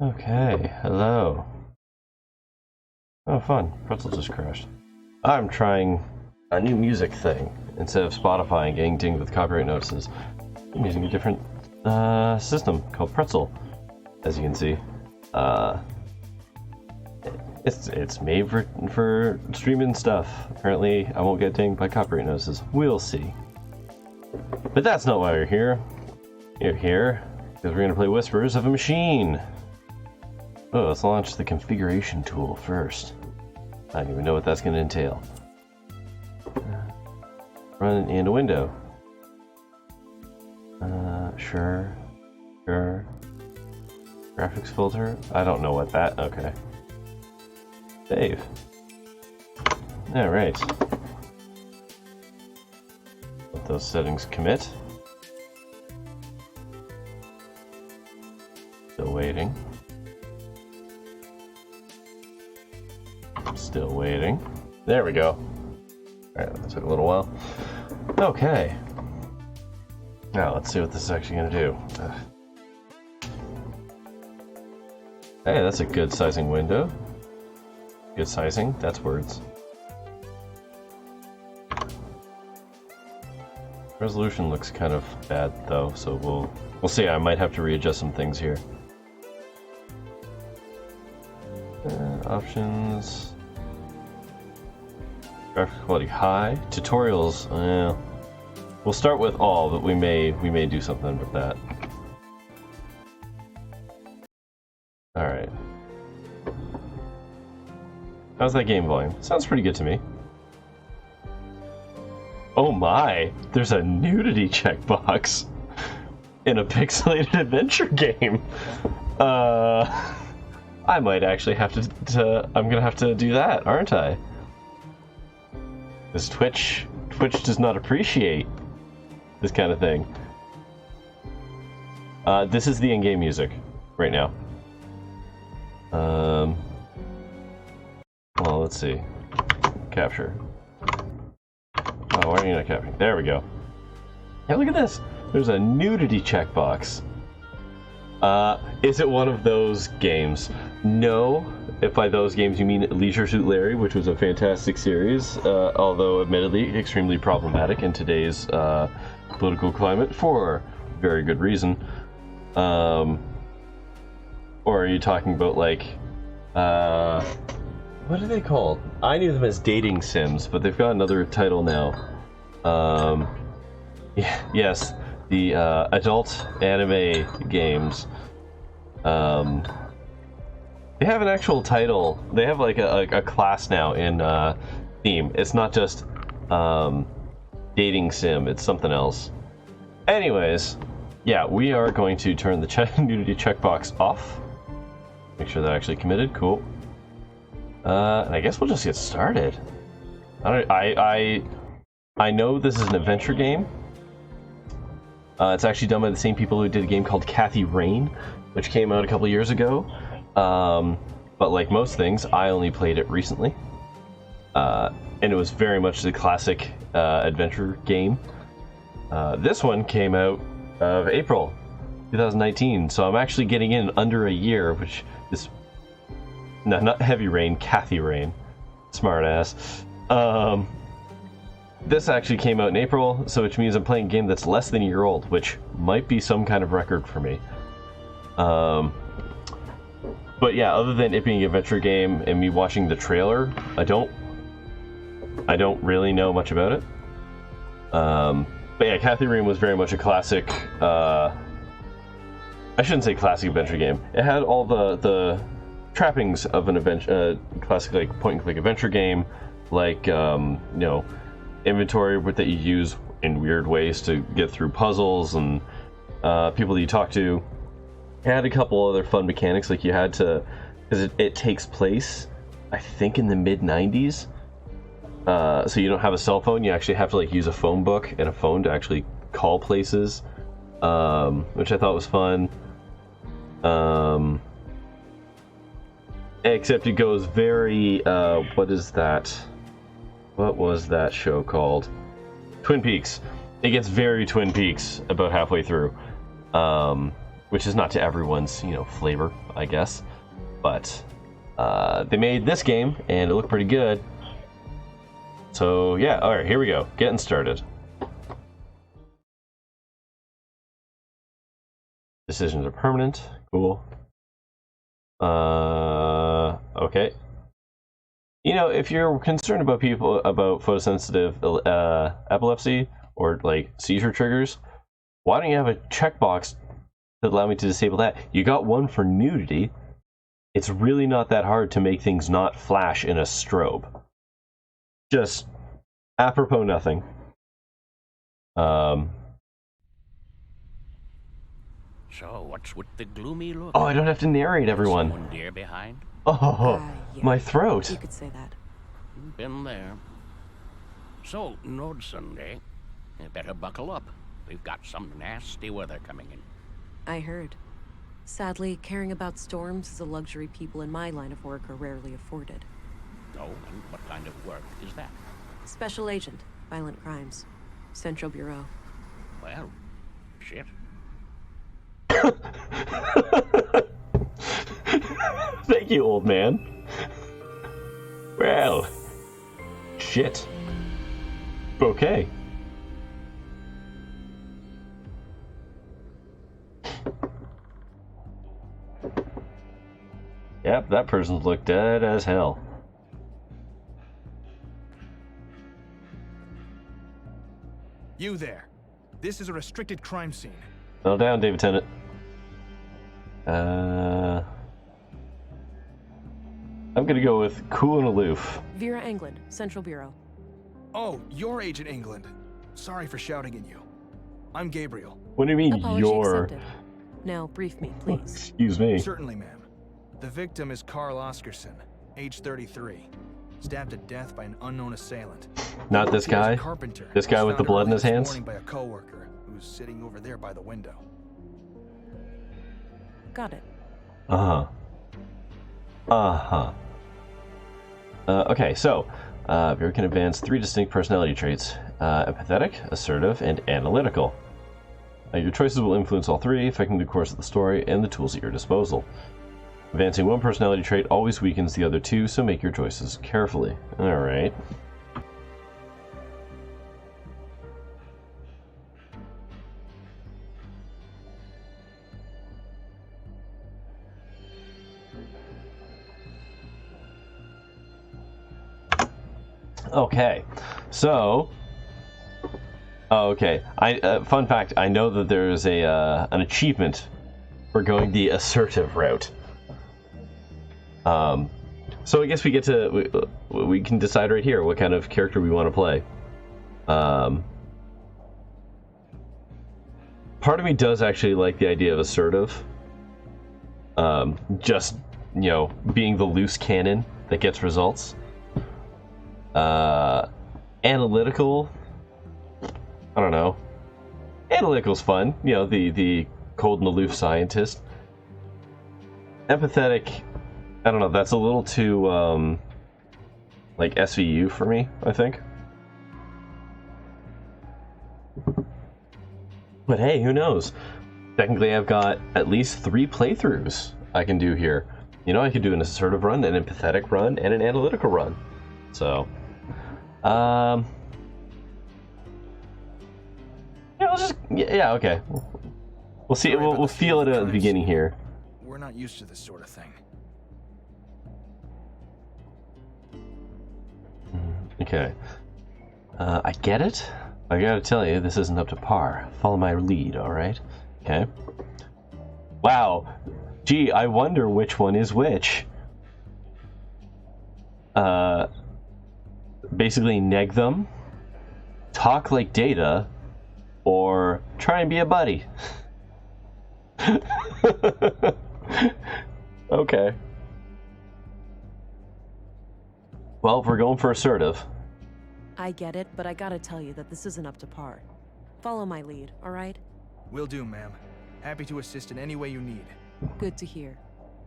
Okay, hello. Oh, fun. Pretzel just crashed. I'm trying a new music thing. Instead of Spotify and getting dinged with copyright notices, I'm using a different system called Pretzel. As you can see, it's made for streaming stuff. Apparently, I won't get dinged by copyright notices. We'll see. But that's not why we're here. You're here because we're gonna play Whispers of a Machine. Oh, let's launch the configuration tool first. I don't even know what that's going to entail. Run in a window. Sure. Graphics filter? I don't know what that... Okay. Save. Alright. Let those settings commit. Still waiting. Still waiting. There we go. Alright, that took a little while. Okay. Now, let's see what this is actually going to do. Hey, that's a good sizing window. Good sizing, that's words. Resolution looks kind of bad though, so we'll see. I might have to readjust some things here. Options. Graphics quality high. Tutorials. We'll start with all, but we may do something with that. All right. How's that game volume? Sounds pretty good to me. Oh my! There's a nudity checkbox in a pixelated adventure game. I might actually have to. I'm gonna have to do that, aren't I? Because Twitch does not appreciate this kind of thing. This is the in-game music right now. Well, let's see. Capture. Oh, why are you not capturing? There we go. Yeah, look at this. There's a nudity checkbox. Is it one of those games? No. If by those games you mean Leisure Suit Larry, which was a fantastic series, although admittedly extremely problematic in today's political climate for very good reason. Or are you talking about like, what are they called? I knew them as dating sims, but they've got another title now. Yes, the adult anime games. They have an actual title. They have like a class now in Steam. It's not just dating sim. It's something else. Anyways, yeah, we are going to turn the nudity checkbox off. Make sure that actually committed. Cool. And I guess we'll just get started. I know this is an adventure game. It's actually done by the same people who did a game called Kathy Rain, which came out a couple years ago. But like most things, I only played it recently. And it was very much the classic adventure game. This one came out of April 2019, so I'm actually getting in under a year, which is... No, not Heavy Rain, Kathy Rain. Smart ass. This actually came out in April, so which means I'm playing a game that's less than a year old, which might be some kind of record for me. But yeah, other than it being an adventure game and me watching the trailer, I don't really know much about it. But yeah, Kathy Rain was very much a classic, I shouldn't say classic adventure game. It had all the trappings of an adventure, classic like point-and-click adventure game, like you know, inventory that you use in weird ways to get through puzzles and people that you talk to. It had a couple other fun mechanics, like you had to, because it takes place, I think, in the mid-90s. So you don't have a cell phone, you actually have to like use a phone book and a phone to actually call places, which I thought was fun. Except it goes very, what is that? What was that show called? Twin Peaks. It gets very Twin Peaks about halfway through. which is not to everyone's, flavor, I guess. But they made this game, and it looked pretty good. So yeah, all right, here we go. Getting started. Decisions are permanent. Cool. Okay. If you're concerned about photosensitive epilepsy or like seizure triggers, why don't you have a checkbox that allow me to disable that? You got one for nudity. It's really not that hard to make things not flash in a strobe. Just apropos nothing. So, what's with the gloomy look? Oh, I don't have to narrate everyone. Someone dear behind? Oh, Yeah, my throat. you could say that. Been there. So, Nord Sunday, you better buckle up. We've got some nasty weather coming in. I heard. Sadly, caring about storms is a luxury people in my line of work are rarely afforded. Oh, and what kind of work is that? Special Agent, Violent Crimes. Central Bureau. Well, shit. Thank you, old man. Well, shit. Okay. Yep, that person's looked dead as hell. You there. This is a restricted crime scene. Settle down, David Tennant. I'm gonna go with cool and aloof. Vera England, Central Bureau. Oh, you're Agent England. Sorry for shouting at you. I'm Gabriel. What do you mean, Apology your? accepted. Now, brief me, please. Excuse me. Certainly, ma'am. The victim is Carl Oscarson, age 33. Stabbed to death by an unknown assailant. Not this He was a guy? carpenter. This guy Was with the found blood in early his this hands? morning by a coworker who's sitting over there by the window. Got it. Uh-huh. Uh-huh. Okay, so, Vera can advance 3 distinct personality traits. Empathetic, assertive, and analytical. Your choices will influence all 3, affecting the course of the story and the tools at your disposal. Advancing 1 personality trait always weakens the other 2, so make your choices carefully. Alright. Okay, so... Oh, okay. Fun fact, I know that there's an achievement for going the assertive route. So I guess we get to... We can decide right here what kind of character we want to play. Part of me does actually like the idea of assertive. Just, being the loose cannon that gets results. Analytical... I don't know. Analytical's fun. The cold and aloof scientist. Empathetic... I don't know, that's a little too, like, SVU for me, I think. But hey, who knows? Technically, I've got at least 3 playthroughs I can do here. I could do an assertive run, an empathetic run, and an analytical run. So, yeah, okay. We'll see. We'll feel it at the beginning here. We're not used to this sort of thing. Okay. I get it. I gotta tell you, this isn't up to par. Follow my lead, alright? Okay. Wow. Gee, I wonder which one is which. Basically neg them, talk like Data, or try and be a buddy. Okay. Well, if we're going for assertive. I get it, but I gotta tell you that this isn't up to par. Follow my lead, alright? Will do, ma'am. Happy to assist in any way you need. Good to hear.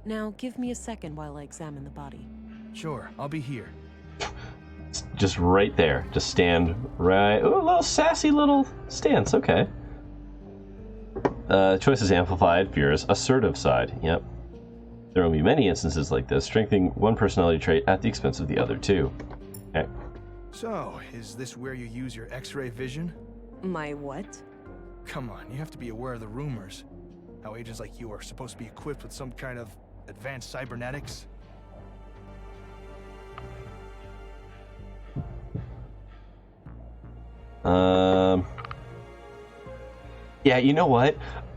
Now, give me a second while I examine the body. Sure, I'll be here. Just right there. Just stand right... Ooh, a little sassy little stance. Okay. Choice is amplified, fear's assertive side. Yep. There will be many instances like this, strengthening one personality trait at the expense of the other two. Okay. So, is this where you use your X-ray vision? My what? Come on, you have to be aware of the rumors. How agents like you are supposed to be equipped with some kind of advanced cybernetics. Yeah, you know what?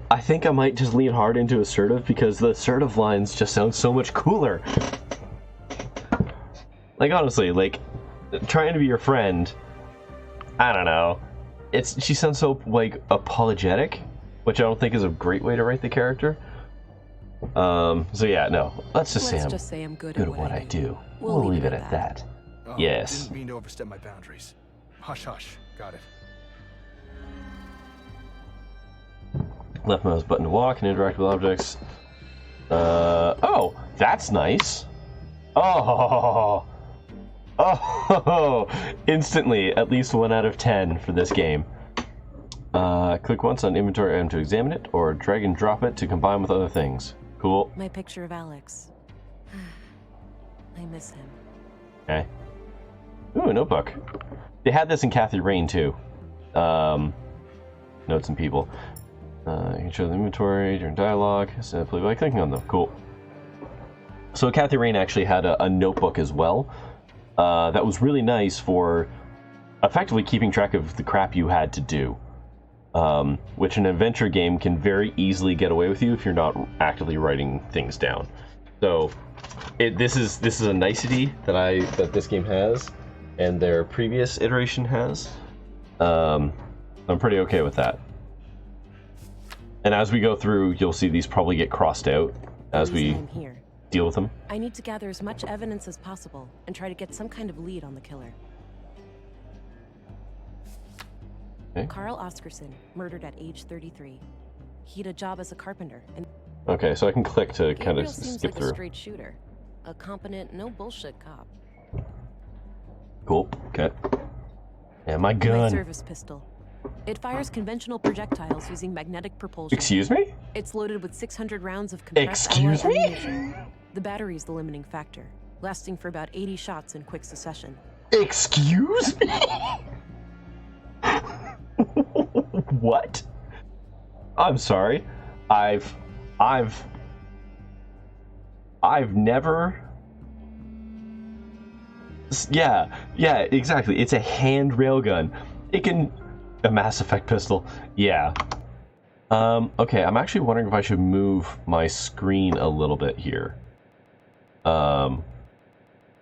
I think I might just lean hard into assertive because the assertive lines just sound so much cooler. Like, honestly, like, trying to be your friend, I don't know. She sounds so, like, apologetic, which I don't think is a great way to write the character. So yeah, no. Let's just say I'm good at what I do. We'll leave it at that. Oh, Yes. Didn't mean to overstep my boundaries. Hush, hush. Got it. Left mouse button to walk and interact with objects. Oh, that's nice. Oh, instantly, at least 1 out of 10 for this game. Click once on inventory item to examine it, or drag and drop it to combine with other things. Cool. My picture of Alex. I miss him. Okay. Ooh, a notebook. They had this in Kathy Rain too. Notes and people. You can show the inventory during dialogue simply by clicking on them. Cool. So Kathy Rain actually had a notebook as well. That was really nice for effectively keeping track of the crap you had to do. Which an adventure game can very easily get away with you if you're not actively writing things down. So this is a nicety that this game has, and their previous iteration has. I'm pretty okay with that. And as we go through, you'll see these probably get crossed out as we deal with them. I need to gather as much evidence as possible and try to get some kind of lead on the killer. Okay. Carl Oscarson, murdered at age 33. He had a job as a carpenter. And okay, so I can click to kind of seems skip like through. A straight shooter, a competent, no bullshit cop. Cool. Okay. And my My gun. service pistol. It fires conventional projectiles using magnetic propulsion. Excuse me? It's loaded with 600 rounds of compressed Excuse alloy me? ammunition. The battery is the limiting factor, lasting for about 80 shots in quick succession. Excuse me? What? I'm sorry. I've never. Yeah, exactly. It's a hand railgun. It can. A Mass Effect pistol. Yeah. Okay, I'm actually wondering if I should move my screen a little bit here.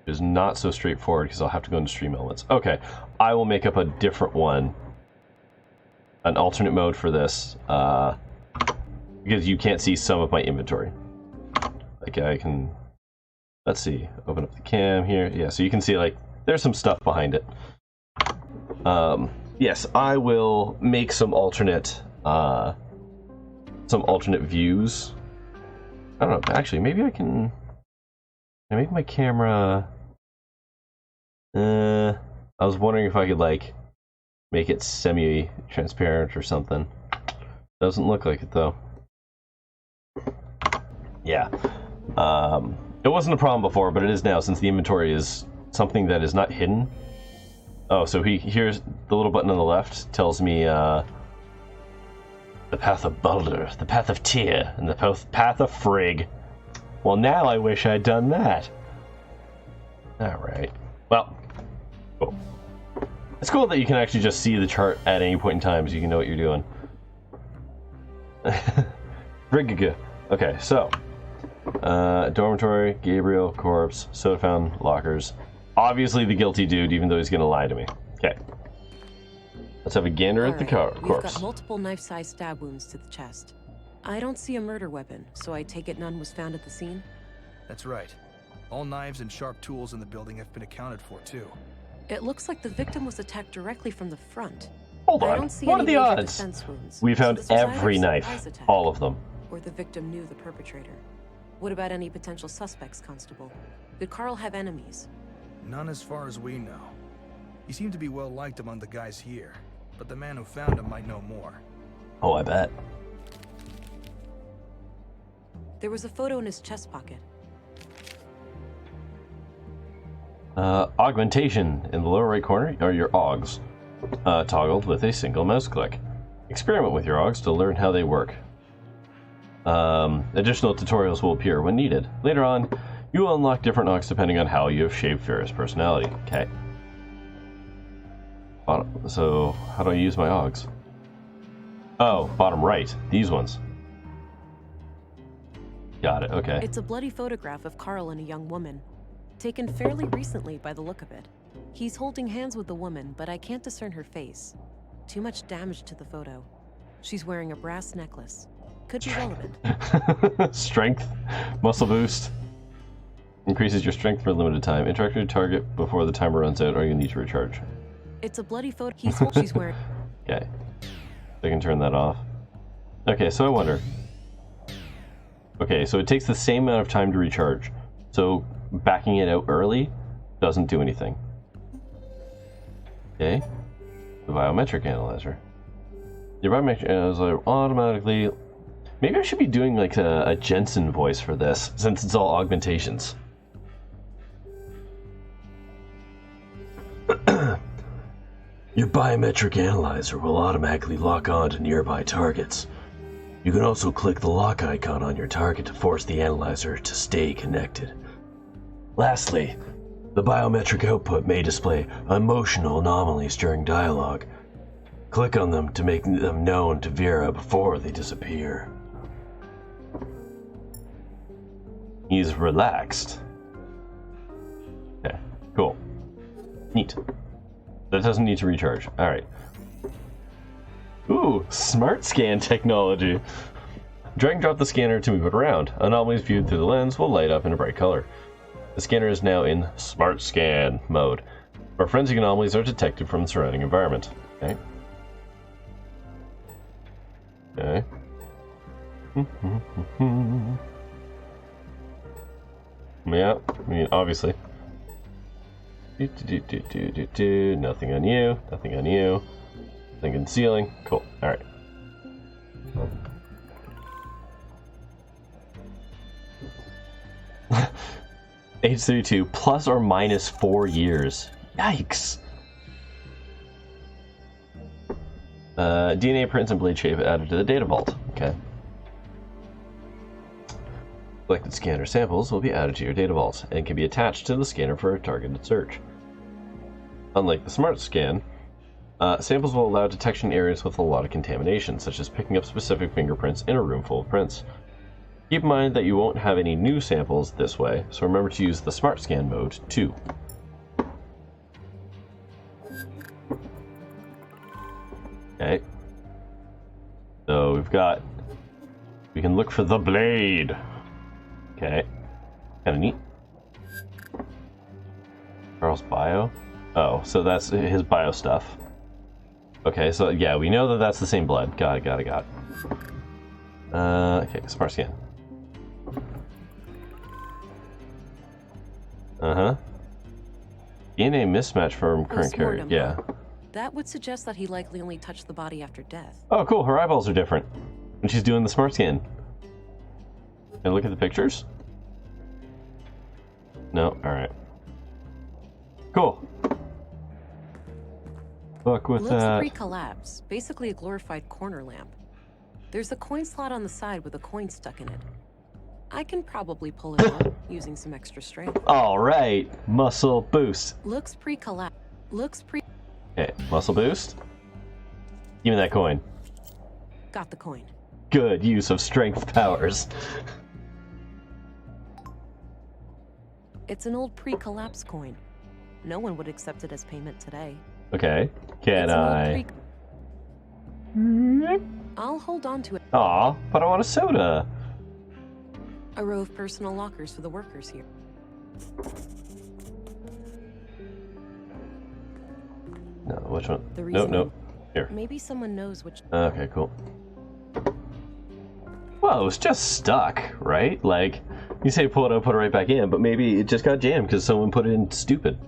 It's not so straightforward because I'll have to go into stream elements. Okay, I will make up a different one. An alternate mode for this. Because you can't see some of my inventory. Like I can... Let's see. Open up the cam here. Yeah, so you can see, like, there's some stuff behind it. Yes, I will make some alternate views. I don't know, actually, maybe I can make my camera... I was wondering if I could, like, make it semi-transparent or something. Doesn't look like it, though. Yeah. It wasn't a problem before, but it is now, since the inventory is something that is not hidden. Oh, so here's the little button on the left tells me the path of Baldur, the path of Tyr, and the path of Frigg. Well, now I wish I'd done that. Alright. Well, cool. It's cool that you can actually just see the chart at any point in time so you can know what you're doing. Frigg. Okay, so. Dormitory, Gabriel, corpse, soda fountain, lockers. Obviously the guilty dude, even though he's gonna lie to me. Okay. Let's have a gander at the corpse. We've got multiple knife-sized stab wounds to the chest. I don't see a murder weapon, so I take it none was found at the scene? That's right. All knives and sharp tools in the building have been accounted for, too. It looks like the victim was attacked directly from the front. Hold I on. don't see What are any the major odds? defense wounds, We found so this was either every a knife. surprise attack, All of them. or the victim knew the perpetrator. What about any potential suspects, Constable? Did Carl have enemies? None as far as we know. He seemed to be well liked among the guys here, but the man who found him might know more. Oh, I bet. There was a photo in his chest pocket. Augmentation in the lower right corner are your AUGs, toggled with a single mouse click. Experiment with your AUGs to learn how they work. Additional tutorials will appear when needed. Later on, you will unlock different AUGs depending on how you have shaped Farrah's personality. Okay. So, how do I use my AUGs? Oh, bottom right. These ones. Got it, okay. It's a bloody photograph of Carl and a young woman, taken fairly recently by the look of it. He's holding hands with the woman, but I can't discern her face. Too much damage to the photo. She's wearing a brass necklace. Could be relevant. Strength. Muscle boost. Increases your strength for a limited time. Interact with your target before the timer runs out or you need to recharge. It's a bloody photo. She's wearing... Okay. I can turn that off. Okay, so I wonder. Okay, so it takes the same amount of time to recharge. So backing it out early doesn't do anything. Okay. The biometric analyzer. Your biometric analyzer automatically... Maybe I should be doing like a Jensen voice for this, since it's all augmentations. Your biometric analyzer will automatically lock on to nearby targets. You can also click the lock icon on your target to force the analyzer to stay connected. Lastly, the biometric output may display emotional anomalies during dialogue. Click on them to make them known to Vera before they disappear. He's relaxed. Okay, cool. Neat. That doesn't need to recharge. Alright. Ooh, smart scan technology. Drag and drop the scanner to move it around. Anomalies viewed through the lens will light up in a bright color. The scanner is now in smart scan mode, where forensic anomalies are detected from the surrounding environment. Okay. Okay. Yeah, I mean, obviously. Nothing on you, nothing on you. Nothing concealing. Cool, alright. Age 32, plus or minus 4 years. Yikes! DNA prints and blade shape added to the data vault. Okay. Selected scanner samples will be added to your data vault and can be attached to the scanner for a targeted search. Unlike the smart scan, samples will allow detection areas with a lot of contamination, such as picking up specific fingerprints in a room full of prints. Keep in mind that you won't have any new samples this way, so remember to use the smart scan mode too. Okay. So we can look for the blade. Okay. Kinda neat. Carl's bio? Oh, so that's his bio stuff. Okay, so yeah, we know that that's the same blood. Got it. Okay, smart scan. Uh-huh. DNA mismatch from current carrier. Yeah. That would suggest that he likely only touched the body after death. Oh, cool. Her eyeballs are different when she's doing the smart scan. Can I look at the pictures? No? Alright. Cool. Fuck with Looks that. pre-collapse. Basically a glorified corner lamp. There's a coin slot on the side with a coin stuck in it. I can probably pull it out using some extra strength. Alright. Muscle boost. Looks pre-collapse. Okay, muscle boost. Give me that coin. Got the coin. Good use of strength powers. It's an old pre-collapse coin. No one would accept it as payment today. Okay. Can I? I'll hold on to it. Aw, but I want a soda. A row of personal lockers for the workers here. No, which one? The reason Nope. Here. Maybe someone knows which. Okay, cool. Well, it was just stuck, right? Like, you say pull it out, put it right back in, but maybe it just got jammed because someone put it in stupid.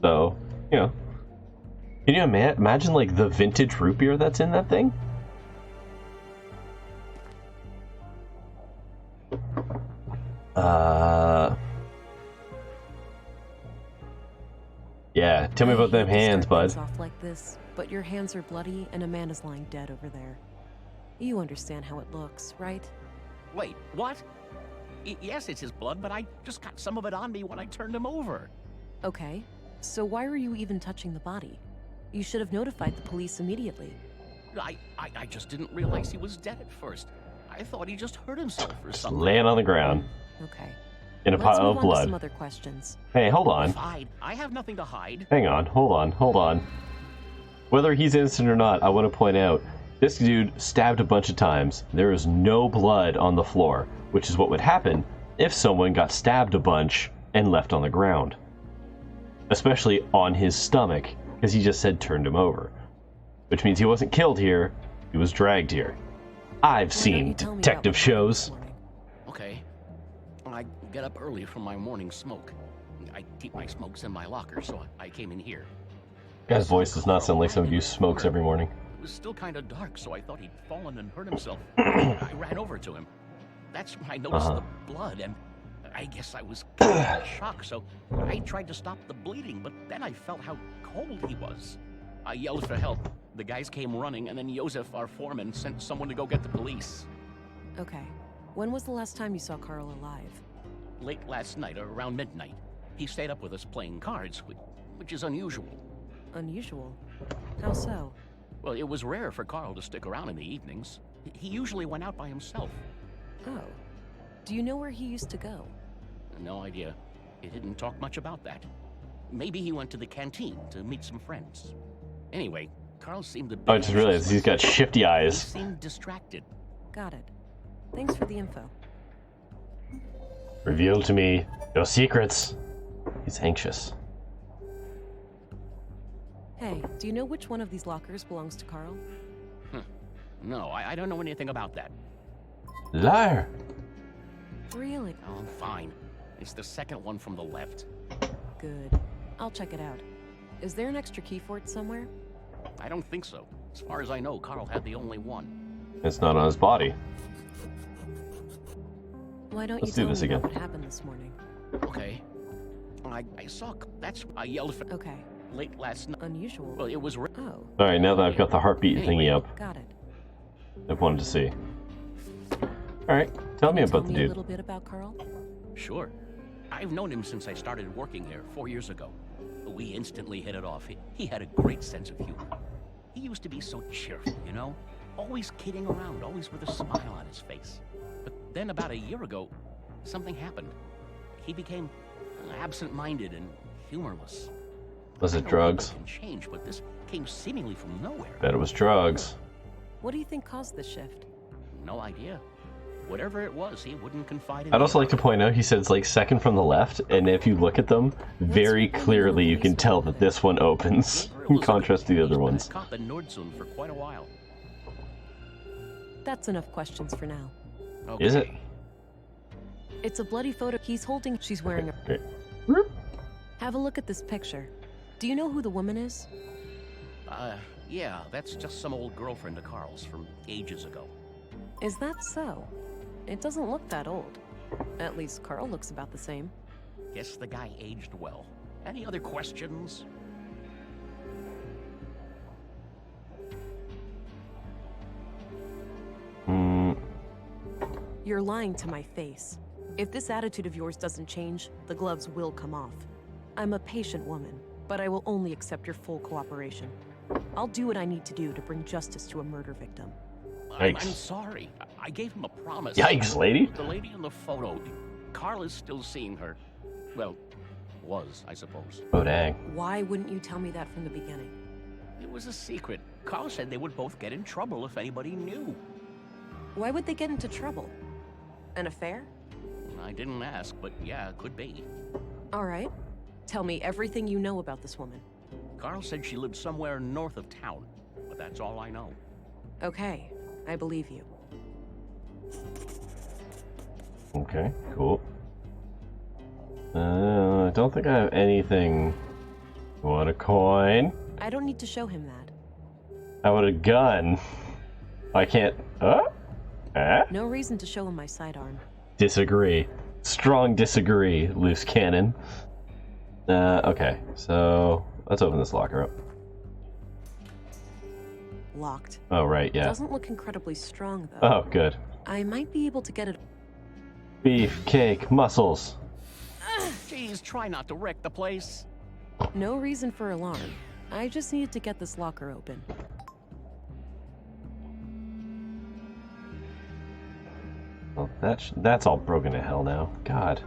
So, you know. Can you imagine, like, the vintage root beer that's in that thing? Yeah, tell me about them I hate to hands, start bud. things off like this, but your hands are bloody and a man is lying dead over there. You understand how it looks, right? Wait, what? Yes, it's his blood, but I just got some of it on me when I turned him over. Okay, so why were you even touching the body? You should have notified the police immediately. I just didn't realize he was dead at first. I thought he just hurt himself or Just something. laying on the ground Okay. in a Let's pile move of on to some blood. other questions. Hey, hold on. Fine, I have nothing to hide. Hang on, hold on. Whether he's innocent or not, I want to point out, this dude stabbed a bunch of times. There is no blood on the floor, which is what would happen if someone got stabbed a bunch and left on the ground. Especially on his stomach, because he just said turned him over. Which means he wasn't killed here, he was dragged here. I've Why don't seen you tell me about detective what happened this shows. morning? Okay. I get up early from my morning smoke. I keep my smokes in my locker, so I came in here. Guy's voice does not sound like somebody who smokes every morning. It was still kind of dark, so I thought he'd fallen and hurt himself. I ran over to him. That's when I noticed the blood, and I guess I was kind of shocked, so I tried to stop the bleeding, but then I felt how cold he was. I yelled for help. The guys came running, and then Josef, our foreman, sent someone to go get the police. Okay. When was the last time you saw Carl alive? Late last night, around midnight. He stayed up with us playing cards, which is unusual. Unusual. How so? Well, it was rare for Carl to stick around in the evenings. He usually went out by himself. Oh. Do you know where he used to go? No idea. He didn't talk much about that. Maybe he went to the canteen to meet some friends. Anyway, Carl seemed to be... I just realized he's got shifty He eyes. seemed distracted. Got it. Thanks for the info. Reveal to me your secrets. He's anxious. Hey, do you know which one of these lockers belongs to Carl? No, I don't know anything about that. Liar! Really? Oh, fine. It's the second one from the left. Good. I'll check it out. Is there an extra key for it somewhere? I don't think so. As far as I know, Carl had the only one. It's not on his body. Why don't Let's you do tell this me again. what happened this morning? Okay. I saw... I yelled for... Okay. Late last night. Unusual. Well, it was... Oh, Alright, now that I've got the heartbeat thingy up, got it. I wanted to see. Alright, tell me about the Tell me a dude. little bit about Carl? Sure. I've known him since I started working here 4 years ago. We instantly hit it off. He had a great sense of humor. He used to be so cheerful, you know? Always kidding around, always with a smile on his face. But then about a year ago, something happened. He became absent-minded and humorless. Was I it know drugs? people can change, but this came seemingly from nowhere. Bet it was drugs. What do you think caused this shift? No idea. Whatever it was, he wouldn't confide in I'd also me like to point out he said it's like second from the left, and if you look at them, very clearly you can tell that this one opens, Whoever it in was, contrast to the he's other been a ones. cop in Nordsund for quite a while. That's enough questions for now. Okay. Is it? It's a bloody photo he's holding. She's wearing a... Okay. Whoop. Have a look at this picture. Do you know who the woman is? Yeah, that's just some old girlfriend of Carl's from ages ago. Is that so? It doesn't look that old. At least Carl looks about the same. Guess the guy aged well. Any other questions? You're lying to my face. If this attitude of yours doesn't change, the gloves will come off. I'm a patient woman, but I will only accept your full cooperation. I'll do what I need to do to bring justice to a murder victim. I'm Yikes. sorry. I gave him a promise. Yikes, lady. The lady in the photo, Carl is still seeing her. Well, was, I suppose. Oh, dang. Why wouldn't you tell me that from the beginning? It was a secret. Carl said they would both get in trouble if anybody knew. Why would they get into trouble? An affair? I didn't ask, but yeah, it could be. All right. Tell me everything you know about this woman. Carl said she lived somewhere north of town, but that's all I know. Okay, I believe you. Okay, cool. I don't think I have anything. Want a coin? I don't need to show him that. How about a gun? I can't. No reason to show him my sidearm. Disagree. Strong disagree, loose cannon. Okay, so let's open this locker up. Locked. Oh, right, yeah. Doesn't look incredibly strong, though. Oh, good. I might be able to get it. Beef, cake, muscles. Jeez, try not to wreck the place. No reason for alarm. I just needed to get this locker open. Well, that's all broken to hell now. God.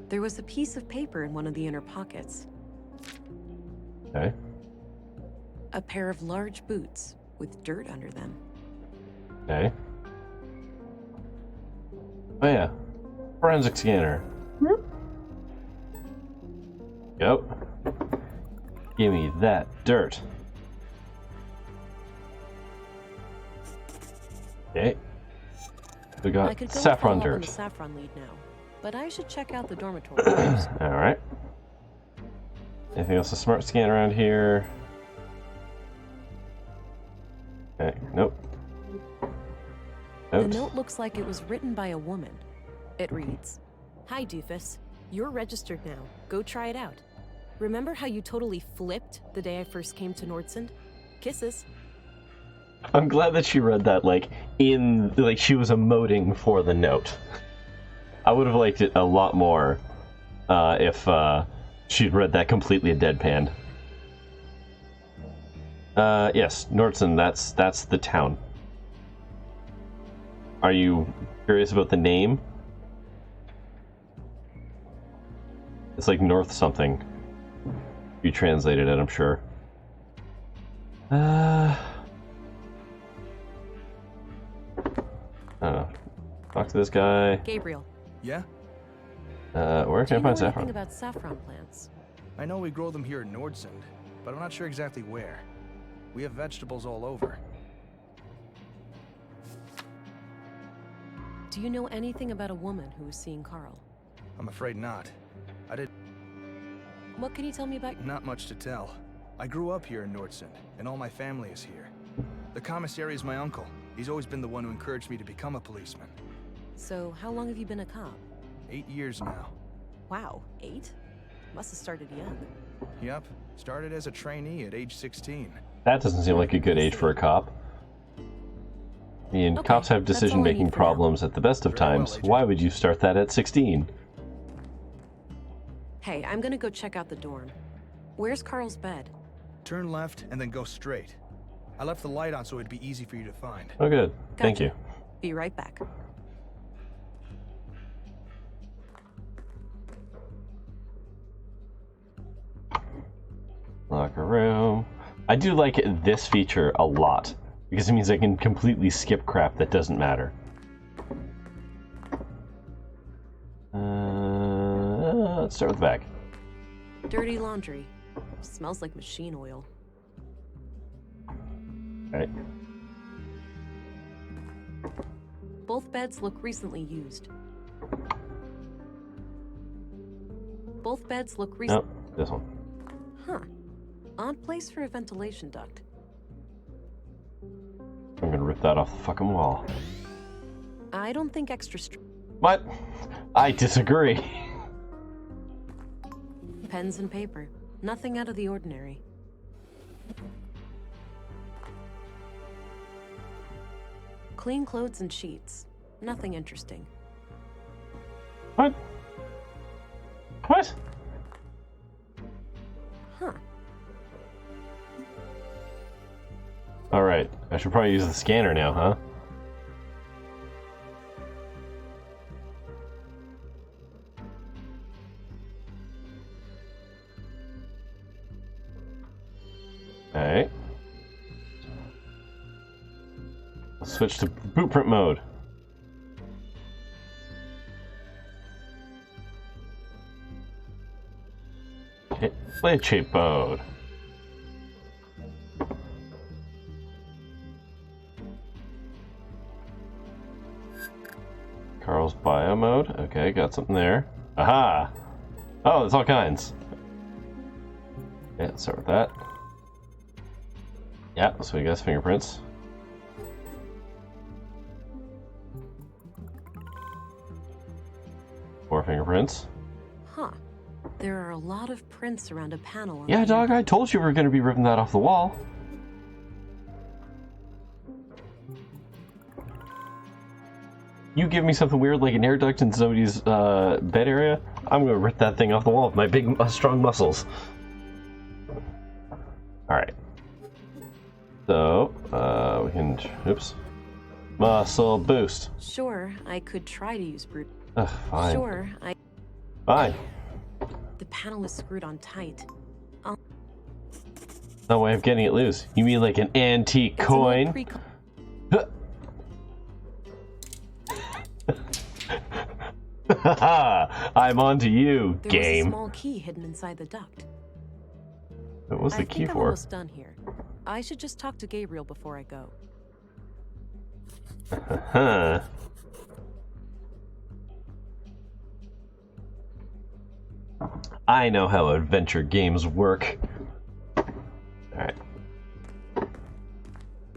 There was a piece of paper in one of the inner pockets. Okay. A pair of large boots with dirt under them. Okay. Oh yeah. Forensic scanner. Yep. Give me that dirt. Okay. We I got could go saffron follow up on dirt. the saffron lead now, but I should check out the dormitory first. Alright. Anything else to smart scan around here? Okay, nope. The Nope. note looks like it was written by a woman. It reads, "Hi, doofus. You're registered now. Go try it out. Remember how you totally flipped the day I first came to Nordsund? Kisses." I'm glad that she read that, like she was emoting for the note. I would have liked it a lot more if she'd read that completely a deadpan. Yes, Nordsund, that's the town. Are you curious about the name? It's like North something. You translated it, I'm sure. I don't know. Talk to this guy. Gabriel, Yeah? Where do can you I know find anything saffron? about saffron plants? I know we grow them here in Nordsund, but I'm not sure exactly where. We have vegetables all over. Do you know anything about a woman who was seeing Carl? I'm afraid not. What can you tell me about? Not much to tell. I grew up here in Nordsund, and all my family is here. The commissary is my uncle. He's always been the one who encouraged me to become a policeman. So, how long have you been a cop? 8 years now. Wow, 8? Must have started young. Yep, started as a trainee at age 16. That doesn't seem like a good age for a cop. I mean, Okay, cops have that's all I decision-making need for now. problems at the best of Very well, times. Agent. Why would you start that at 16? Hey, I'm gonna go check out the dorm. Where's Carl's bed? Turn left and then go straight. I left the light on so it'd be easy for you to find. Oh, good. Thank Gotcha. you. Be right back. Locker room. I do like this feature a lot, because it means I can completely skip crap that doesn't matter. Let's start with the back. Dirty laundry. Smells like machine oil. Alright. Both beds look recently used. Both beds look recent. Nope, this one. Huh. Odd place for a ventilation duct. I'm gonna rip that off the fucking wall. I don't think extra What? I disagree. pens and paper. Nothing out of the ordinary. Clean clothes and sheets. Nothing interesting. What? What? Huh. Alright, I should probably use the scanner now, huh? Alright. Let's switch to bootprint mode. Okay, blade shape mode. Carl's bio mode. Okay, got something there. Aha! Oh, there's all kinds. Okay, let's start with that. Yeah, so we got fingerprints. fingerprints. Huh. There are a lot of prints around a panel on Yeah, the dog, I told you we were going to be ripping that off the wall. You give me something weird like an air duct in somebody's bed area, I'm going to rip that thing off the wall with my big, strong muscles. Alright. So, we can... Oops. Muscle boost. Sure, I could try to use brute. Ugh, fine. Sure, Fine. The panel is screwed on tight. No way of getting it loose. You mean like an antique It's coin? an I'm on to you, There was a game. small key hidden inside the duct. What was the I key think I'm for? almost done here. I should just talk to Gabriel before I go. Huh. I know how adventure games work. Alright.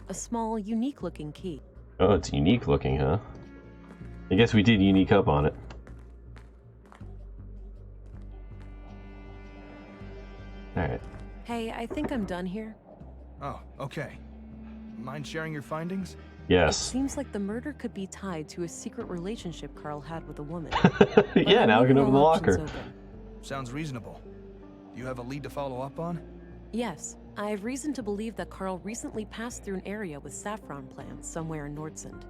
A small, unique-looking key. Oh, it's unique looking, huh? I guess we did unique up on it. Alright. Hey, I think I'm done here. Oh, okay. Mind sharing your findings? Yes. Seems like the murder could be tied to a secret relationship Carl had with a woman. Yeah, I'm now we can leaving open the all options locker. open. Sounds reasonable. Do you have a lead to follow up on? Yes, I have reason to believe that Carl recently passed through an area with saffron plants somewhere in Nordsund.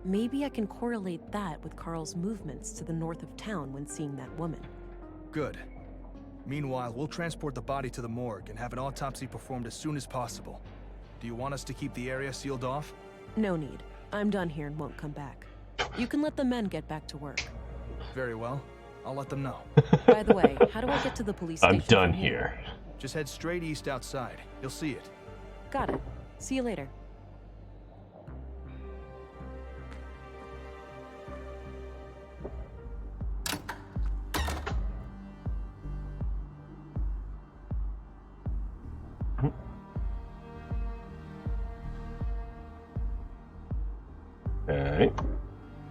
Maybe I can correlate that with Carl's movements to the north of town when seeing that woman. Good. Meanwhile, we'll transport the body to the morgue and have an autopsy performed as soon as possible. Do you want us to keep the area sealed off? No need. I'm done here and won't come back. You can let the men get back to work. Very well. I'll let them know. By the way, how do I get to the police station I'm done from here. Just head straight east outside. You'll see it. Got it. See you later. Okay.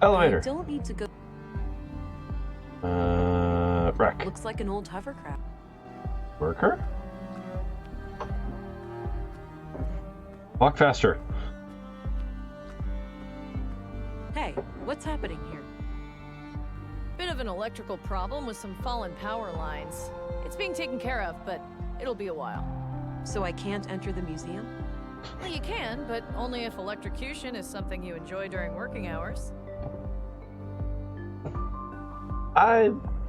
I Elevator. don't need to go. Wreck. Looks like an old hovercraft. Worker? Walk faster. Hey, what's happening here? Bit of an electrical problem with some fallen power lines. It's being taken care of, but it'll be a while. So I can't enter the museum? Well, you can, but only if electrocution is something you enjoy during working hours.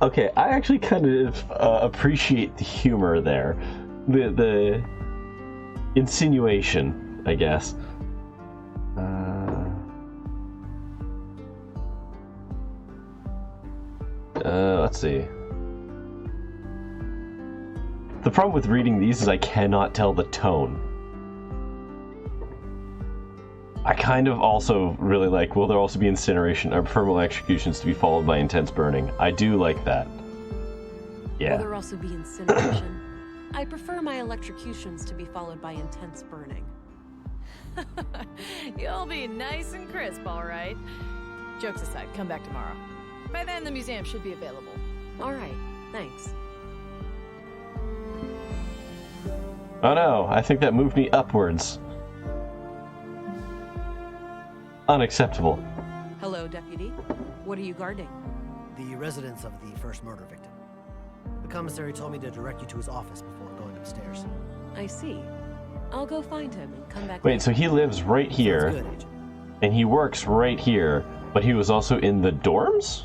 Okay, I actually kind of appreciate the humor there. The insinuation, I guess. Let's see. The problem with reading these is I cannot tell the tone. I kind of also really like, will there also be incineration or thermal executions to be followed by intense burning? I do like that. Will Yeah. there also be incineration? I prefer my electrocutions to be followed by intense burning. You'll be nice and crisp, all right. Jokes aside, come back tomorrow. By then, the museum should be available. All right, thanks. Oh no, I think that moved me upwards. Unacceptable. Hello, Deputy. What are you guarding? The residence of the first murder victim. The commissary told me to direct you to his office before going upstairs. I see. I'll go find him and come back. Wait, so he lives right Sounds here, good, Agent. and he works right here, but he was also in the dorms?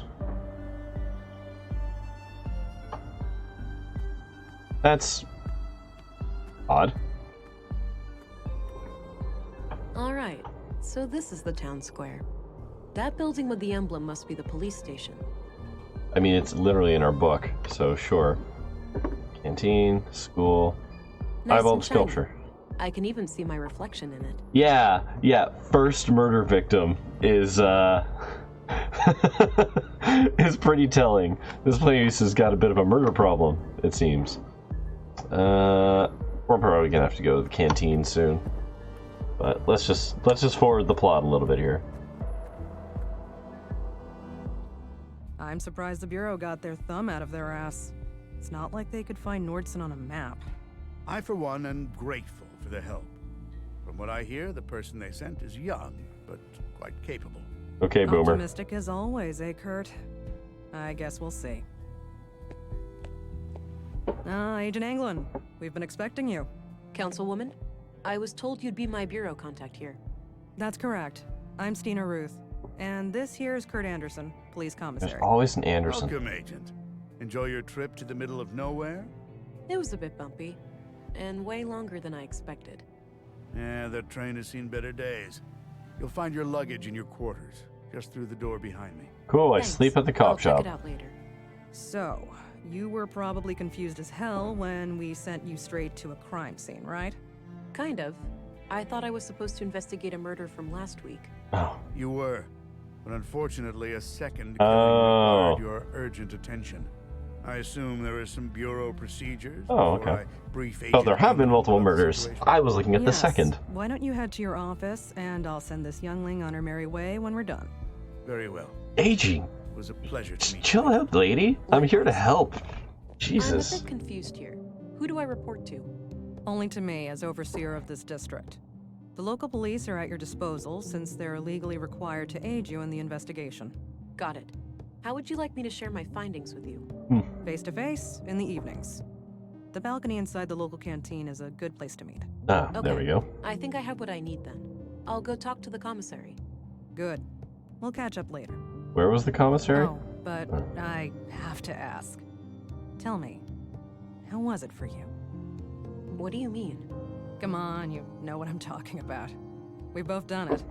That's odd. All right, so this is the town square. That building with the emblem must be the police station. I mean, it's literally in our book, so sure. Canteen, school, Nice eyeball and shiny. sculpture. I can even see my reflection in it. Yeah, first murder victim is, is pretty telling. This place has got a bit of a murder problem, it seems. We're probably gonna have to go to the canteen soon. But let's just forward the plot a little bit here. I'm surprised the Bureau got their thumb out of their ass. It's not like they could find Nordson on a map. I, for one, am grateful for the help. From what I hear, the person they sent is young, but quite capable. Okay, Boomer. Optimistic as always, eh, Kurt? I guess we'll see. Agent Anglin, we've been expecting you. Councilwoman, I was told you'd be my bureau contact here. That's correct. I'm Stina Ruth. And this here is Kurt Anderson, police commissary. There's always an Anderson. Welcome, Agent. Enjoy your trip to the middle of nowhere? It was a bit bumpy, and way longer than I expected. Yeah, that train has seen better days. You'll find your luggage in your quarters, just through the door behind me. Cool, I Thanks. sleep at the I'll cop shop. check it out later. So, you were probably confused as hell when we sent you straight to a crime scene, right? Kind of. I thought I was supposed to investigate a murder from last week. Oh. You were, but unfortunately a second killing Oh. required your urgent attention. I assume there are some bureau procedures. Oh, before okay. I brief So there Agent have been Anglin multiple about the murders. situation. I was looking at the Yes. second. Why don't you head to your office, and I'll send this youngling on her merry way when we're done. Very well. Aging. It was a pleasure to Just meet chill you. out, lady. I'm here to help. Jesus. I'm a bit confused here. Who do I report to? Only to me as overseer of this district. The local police are at your disposal since they're legally required to aid you in the investigation. Got it. How would you like me to share my findings with you? Face to face, in the evenings. The balcony inside the local canteen is a good place to meet. Ah, Okay. there we go. I think I have what I need then. I'll go talk to the commissary. Good. We'll catch up later. Where was the commissary? Oh, but I have to ask. Tell me, how was it for you? What do you mean? Come on, you know what I'm talking about. We've both done it.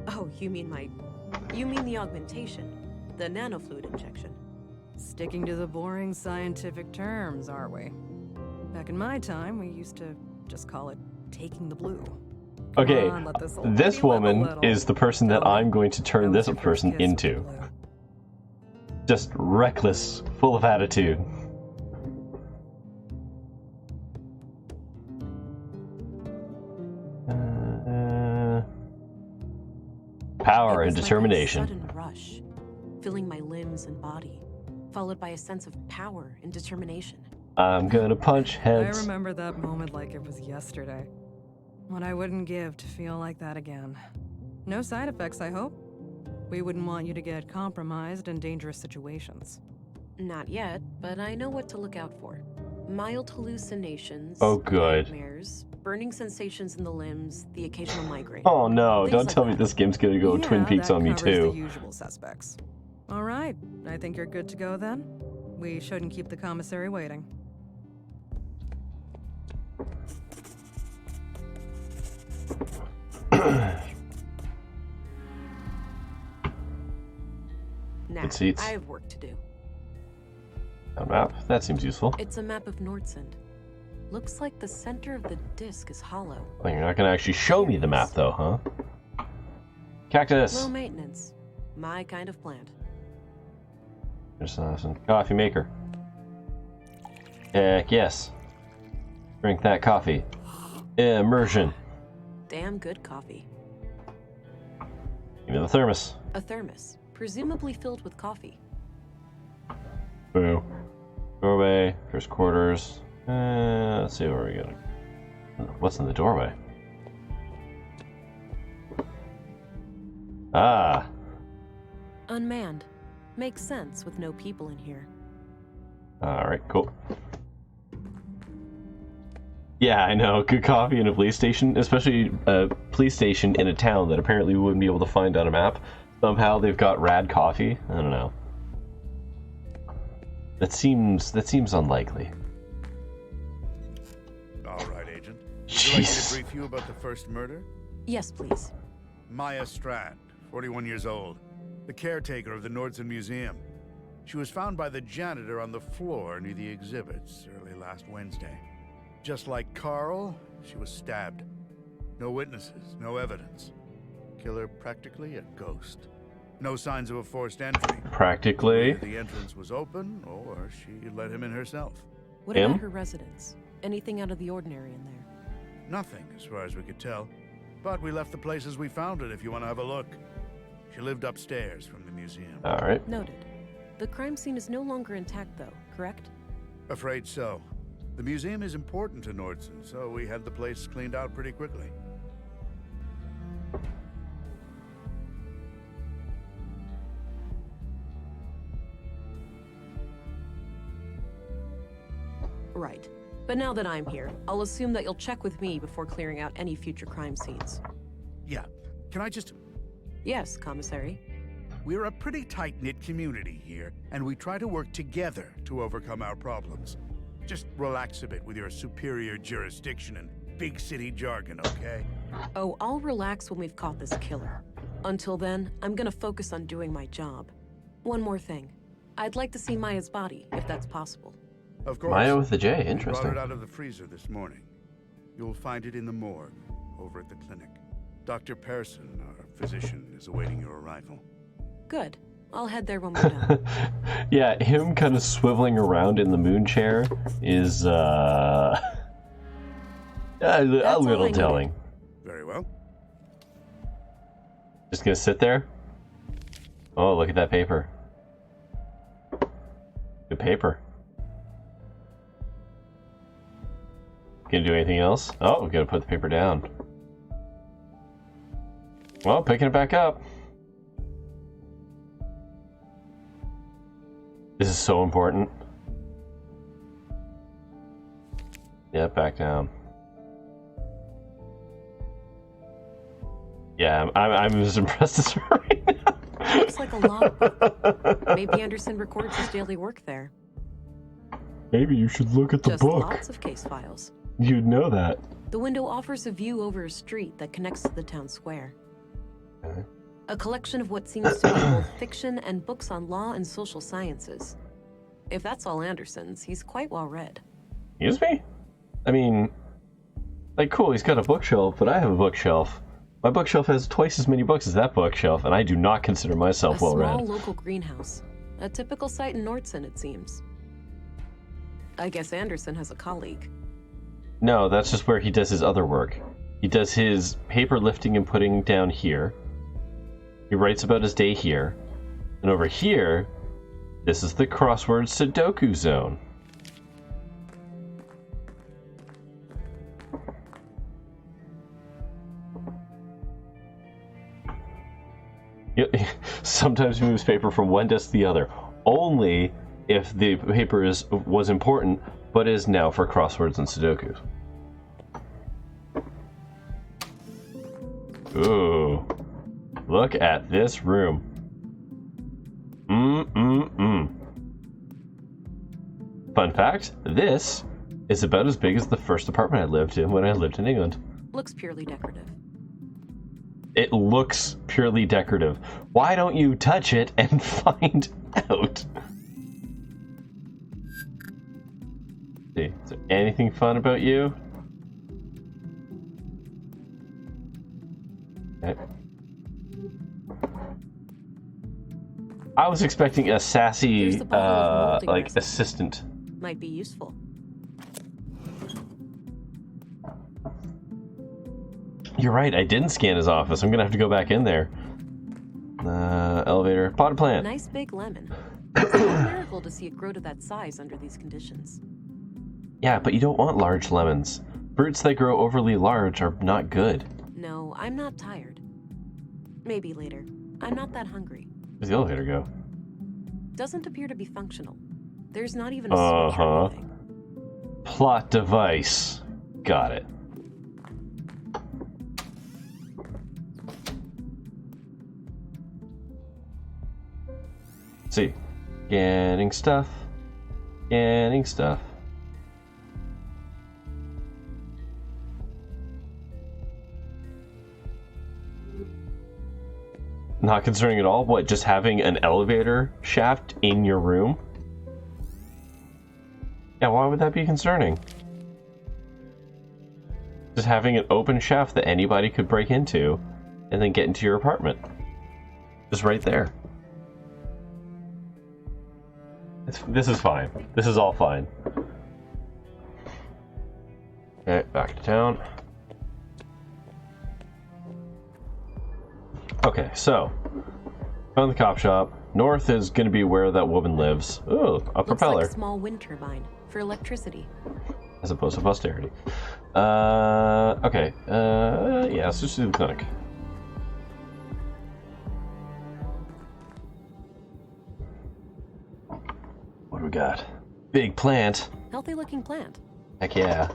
Oh, you mean the augmentation. The nanofluid injection. Sticking to the boring scientific terms, are we? Back in my time, we used to just call it taking the blue. Come Okay, on, let this old this lady live a woman little. is the person that Tell me, I'm going to how turn was this your first person kiss with into. the blue? Just reckless, full of attitude. Power It and was determination. Like a sudden rush, filling my limbs and body, followed by a sense of power and determination. I'm gonna punch I heads. remember that moment like it was yesterday. What I wouldn't give to feel like that again. No side effects, I hope? We wouldn't want you to get compromised in dangerous situations. Not yet, but I know what to look out for. Mild hallucinations. Oh, good. Nightmares, burning sensations in the limbs, the occasional migraine. Oh no, Things don't like tell me that. this game's gonna go Twin Yeah, Peaks that on me covers too. The usual suspects. All right, I think you're good to go then. We shouldn't keep the commissary waiting. Nah, Good seats. I have work to do. A map? That seems useful. It's a map of Nordsund. Looks like the center of the disc is hollow. Well, you're not gonna actually show me the map though, huh? Cactus! Low maintenance. My kind of plant. There's some coffee maker. Heck yes. Drink that coffee. Immersion. Damn good coffee. Give me the thermos. A thermos, presumably filled with coffee. Boo. Doorway, first quarters. Let's see where we go. What's in the doorway? Ah. Unmanned. Makes sense with no people in here. Alright, cool. Yeah, I know. Good coffee in a police station, especially a police station in a town that apparently we wouldn't be able to find on a map. Somehow they've got rad coffee. I don't know. That seems unlikely. All right, Agent. Would you like me to Jesus. brief you about the first murder? Yes, please. Maya Strand, 41 years old, the caretaker of the Nordson Museum. She was found by the janitor on the floor near the exhibits early last Wednesday. Just like Carl, she was stabbed. No witnesses, no evidence. Killer practically a ghost. No signs of a forced entry. Practically. Either the entrance was open, or she let him in herself. What Him? about her residence? Anything out of the ordinary in there? Nothing, as far as we could tell. But we left the place as we found it if you want to have a look. She lived upstairs from the museum. Alright. Noted. The crime scene is no longer intact, though, correct? Afraid so. The museum is important to Nordson, so we had the place cleaned out pretty quickly. Right. But now that I'm here, I'll assume that you'll check with me before clearing out any future crime scenes. Yeah. Can I just... Yes, Commissary. We're a pretty tight-knit community here, and we try to work together to overcome our problems. Just relax a bit with your superior jurisdiction and big city jargon, okay? Oh, I'll relax when we've caught this killer. Until then, I'm gonna focus on doing my job. One more thing. I'd like to see Maya's body, if that's possible. Of course. Maya with a J, We interesting. brought it out of the freezer this morning. You'll find it in the morgue, over at the clinic. Dr. Pearson, our physician, is awaiting your arrival. Good. I'll head there when we're done. Yeah, him kind of swiveling around in the moon chair is, a all I little needed. telling. Very well. Just gonna sit there? Oh, look at that paper. Good paper. Gonna do anything else? Oh, we gotta put the paper down. Well, picking it back up. This is so important. Yeah, back down. Yeah, I'm as impressed as her right now. Looks like a logbook. Maybe Anderson records his daily work there. Maybe you should look at the Just book. lots of case files. You'd know that. The window offers a view over a street that connects to the town square. Okay. A collection of what seems to be both fiction and books on law and social sciences. If that's all Anderson's, he's quite well read. Excuse me? I mean, like, cool, he's got a bookshelf, but I have a bookshelf. My bookshelf has twice as many books as that bookshelf, and I do not consider myself A well small read. local greenhouse. A typical site in Nordson, it seems. I guess Anderson has a colleague. No, that's just where he does his other work. He does his paper lifting and putting down here. He writes about his day here. And over here, this is the crossword Sudoku zone. Sometimes he moves paper from one desk to the other, only if the paper was important, but is now for crosswords and Sudokus. Ooh, look at this room. Fun fact, this is about as big as the first apartment I lived in when I lived in England. Looks purely decorative. It looks purely decorative. Why don't you touch it and find out? See, is there anything fun about you? Okay. I was expecting a sassy, There's the bottle of molding like, resin. assistant. Might be useful. You're right, I didn't scan his office. I'm gonna have to go back in there. Elevator. Potted plant. Nice big lemon. It's a miracle to see it grow to that size under these conditions. Yeah, but you don't want large lemons. Fruits that grow overly large are not good. No, I'm not tired. Maybe later. I'm not that hungry. Where's the elevator go? Doesn't appear to be functional. There's not even a switch or anything. Plot device. Got it. Let's see. Scanning stuff. Scanning stuff. Not concerning at all? What, just having an elevator shaft in your room? Yeah, why would that be concerning? Just having an open shaft that anybody could break into and then get into your apartment. Just right there. This is fine. This is all fine. Okay, back to town. Okay, so found the cop shop. North is going to be where that woman lives. Ooh, a propeller. Looks like a small wind turbine for electricity. As opposed to posterity. Okay. Yeah, let's just do the clinic. What do we got? Big plant. Healthy looking plant. Heck yeah.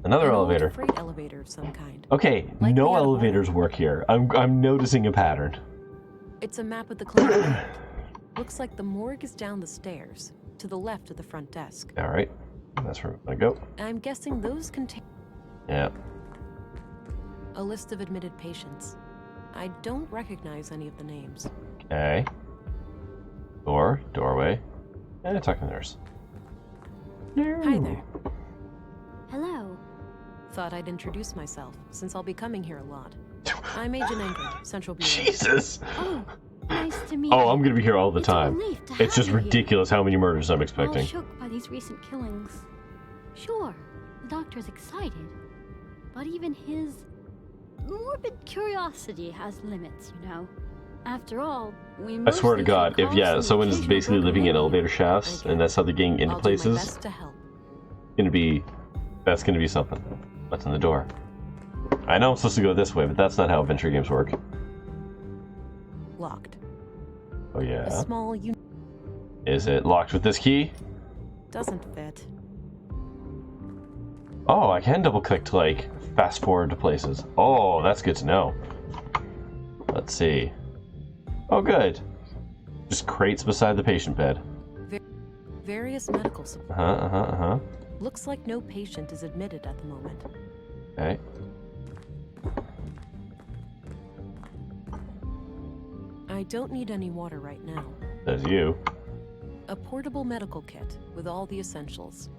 Another An elevator. Old freight elevator of some kind. Okay, Likely no out of elevators work here. I'm noticing a pattern. It's a map of the clinic. Looks like the morgue is down the stairs, to the left of the front desk. All right, that's where I go. I'm guessing those contain Yeah. a list of admitted patients. I don't recognize any of the names. Okay. Doorway, and talk to the nurse. Hi there. Hello. Thought I'd introduce myself, since I'll be coming here a lot. I'm Agent Engard, Central Bureau. Jesus. Oh, nice to meet you. Oh, I'm gonna be here all the It's a time. relief to It's have just you here. ridiculous how many murders I'm We're all expecting. shook by these recent killings. Sure, the doctor's excited, but even his morbid curiosity has limits, you know. After all, we I swear to mostly God, take if calls from someone is occasional basically broken living in window. elevator shafts, Okay. and that's how they're getting into I'll do my places, best to help. that's gonna be something. What's in the door? I know I'm supposed to go this way, but that's not how adventure games work. Locked. Oh A yeah. small Is it locked with this key? doesn't fit. Oh, I can double click to like fast forward to places. Oh, that's good to know. Let's see. Oh, good. Just crates beside the patient bed. Various medical supplies. Uh-huh. Looks like no patient is admitted at the moment. Okay. I don't need any water right now. There's you. A portable medical kit with all the essentials.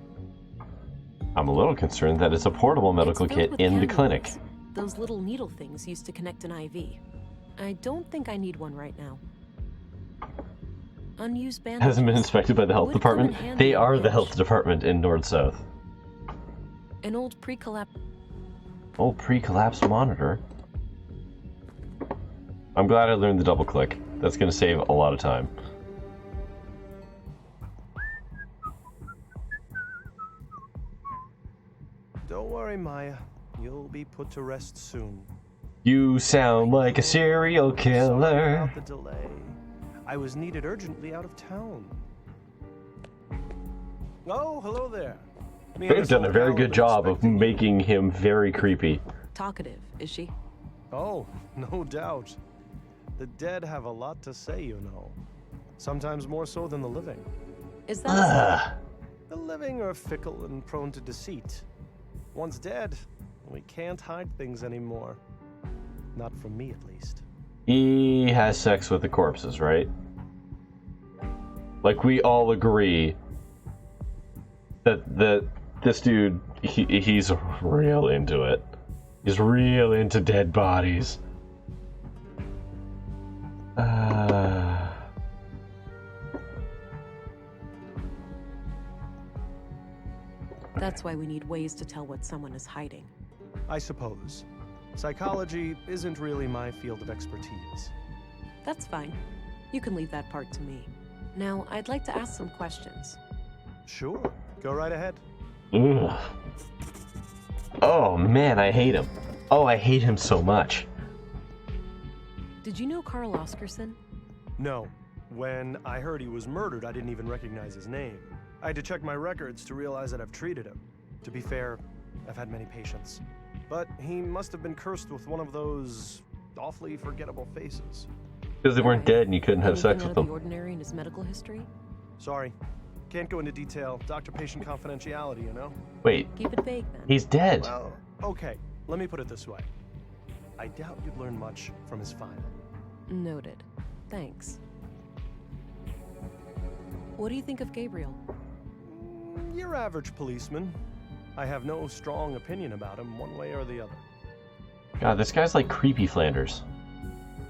I'm a little concerned that it's a portable medical It's filled kit with in the cannulas, clinic. Those little needle things used to connect an IV. I don't think I need one right now. Unused bandages. Hasn't been inspected by the health Would come in department. handy They in a are the pinch. health department in North-South. An old pre-collapse. Oh, pre-collapse monitor. I'm glad I learned the double click. That's going to save a lot of time. Don't worry, Maya. You'll be put to rest soon. You sound like a serial Sorry killer. about the delay. I was needed urgently out of town. Oh, hello there. Me and They've this done a old very gal good have been job of expecting you. making him very creepy. Talkative, is she? Oh, no doubt. The dead have a lot to say, you know. Sometimes more so than the living. Is that Ugh. The living are fickle and prone to deceit. Once dead, we can't hide things anymore. Not from me, at least. He has sex with the corpses, right? Like, we all agree that this dude, he's real into it. He's real into dead bodies. That's why we need ways to tell what someone is hiding. I suppose. Psychology isn't really my field of expertise. That's fine. You can leave that part to me. Now, I'd like to ask some questions. Sure, go right ahead. Ugh. Oh man, I hate him. Oh, I hate him so much. Did you know Carl Oscarson? No. When I heard he was murdered, I didn't even recognize his name. I had to check my records to realize that I've treated him. To be fair, I've had many patients. But he must have been cursed with one of those awfully forgettable faces. Because they weren't dead and you couldn't have Anything sex out with of the them. ordinary in his medical history? Sorry. Can't go into detail. Doctor-patient confidentiality, you know? Wait, Keep it vague then. he's dead. Well, okay. Let me put it this way. I doubt you'd learn much from his file. Noted. Thanks. What do you think of Gabriel? Your average policeman. I have no strong opinion about him one way or the other. God, this guy's like creepy Flanders.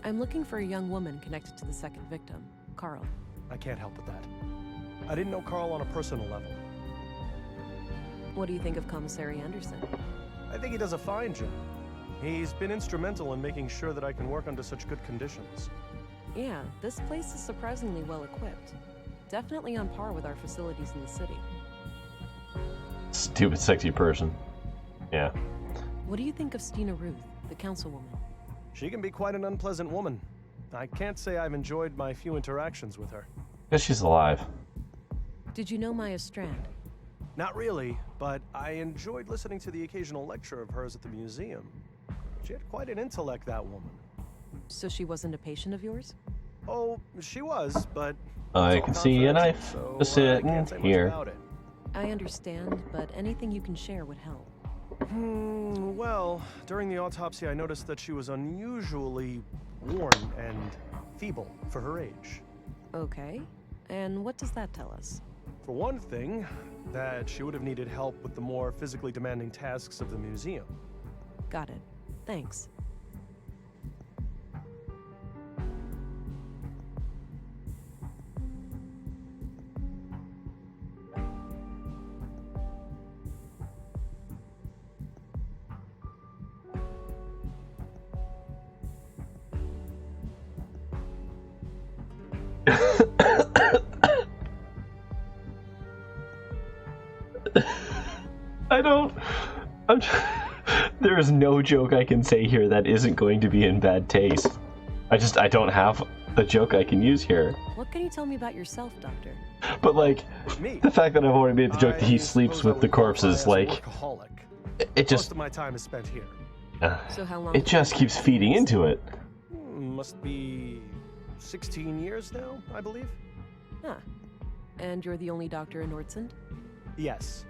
I'm looking for a young woman connected to the second victim, Carl. I can't help with that. I didn't know Carl on a personal level. What do you think of Commissary Anderson? I think he does a fine job. He's been instrumental in making sure that I can work under such good conditions. Yeah, this place is surprisingly well equipped. Definitely on par with our facilities in the city. Stupid sexy person. Yeah. What do you think of Stina Ruth, the councilwoman? She can be quite an unpleasant woman. I can't say I've enjoyed my few interactions with her. Guess she's alive. Did you know Maya Strand? Not really, but I enjoyed listening to the occasional lecture of hers at the museum. She had quite an intellect, that woman. So she wasn't a patient of yours? Oh, she was, but... I can see a knife so just I sitting can't say much here. about it. I understand, but anything you can share would help. Well, during the autopsy I noticed that she was unusually worn and feeble for her age. Okay, and what does that tell us? For one thing, that she would have needed help with the more physically demanding tasks of the museum. Got it. Thanks. There is no joke I can say here that isn't going to be in bad taste. I don't have a joke I can use here. What can you tell me about yourself, Doctor? But like, Me? the fact that I've already made the joke that he sleeps suppose I with the would qualify corpses, as a like, workaholic. it Most just, of my time is spent here. So how long? it just keeps feeding into it. Must be 16 years now, I believe. Huh. And you're the only doctor in Nordsund? Yes,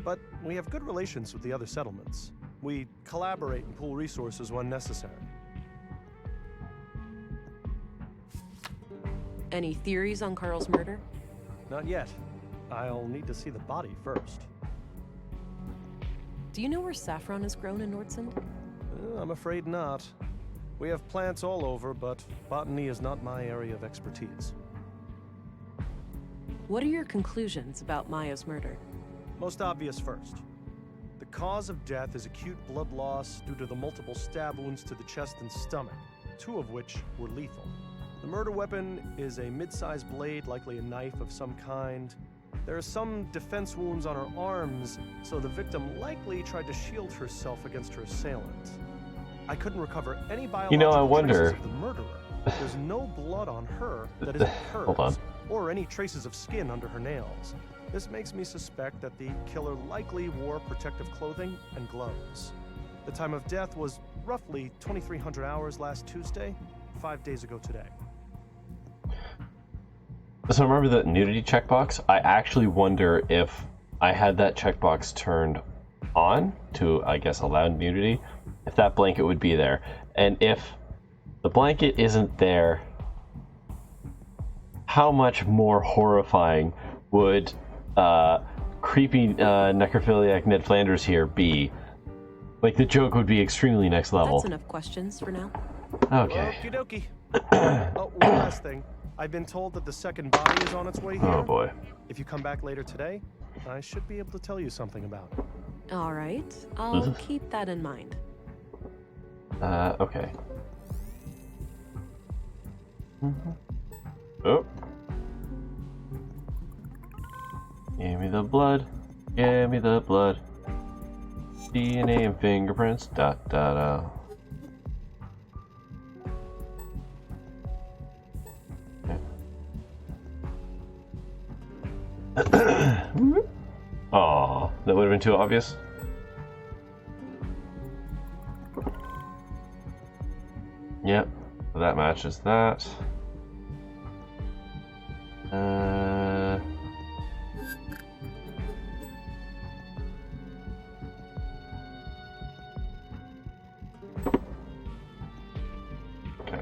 but we have good relations with the other settlements. We collaborate and pool resources when necessary. Any theories on Carl's murder? Not yet. I'll need to see the body first. Do you know where saffron is grown in Nordsund? I'm afraid not. We have plants all over, but botany is not my area of expertise. What are your conclusions about Maya's murder? Most obvious first. The cause of death is acute blood loss due to the multiple stab wounds to the chest and stomach, 2 of which were lethal. The murder weapon is a mid-sized blade, likely a knife of some kind. There are some defense wounds on her arms, so the victim likely tried to shield herself against her assailant. I couldn't recover any biological I wonder. traces of the murderer. There's no blood on her that isn't hers, Hold on. or any traces of skin under her nails. This makes me suspect that the killer likely wore protective clothing and gloves. The time of death was roughly 2300 hours last Tuesday, 5 days ago today. So remember that nudity checkbox? I actually wonder if I had that checkbox turned on to, I guess, allow nudity, if that blanket would be there. And if the blanket isn't there, how much more horrifying would creepy necrophiliac Ned Flanders here be? Like, the joke would be extremely next level. That's enough questions for now. Okay. Okie dokie. Oh, one last thing. I've been told that the second body is on its way here. Oh boy. If you come back later today, I should be able to tell you something about it. All right, I'll keep that in mind. Okay. Oh. Give me the blood. Give me the blood. DNA and fingerprints. Da da da. Aw, that would have been too obvious. Yep, that matches that. Okay.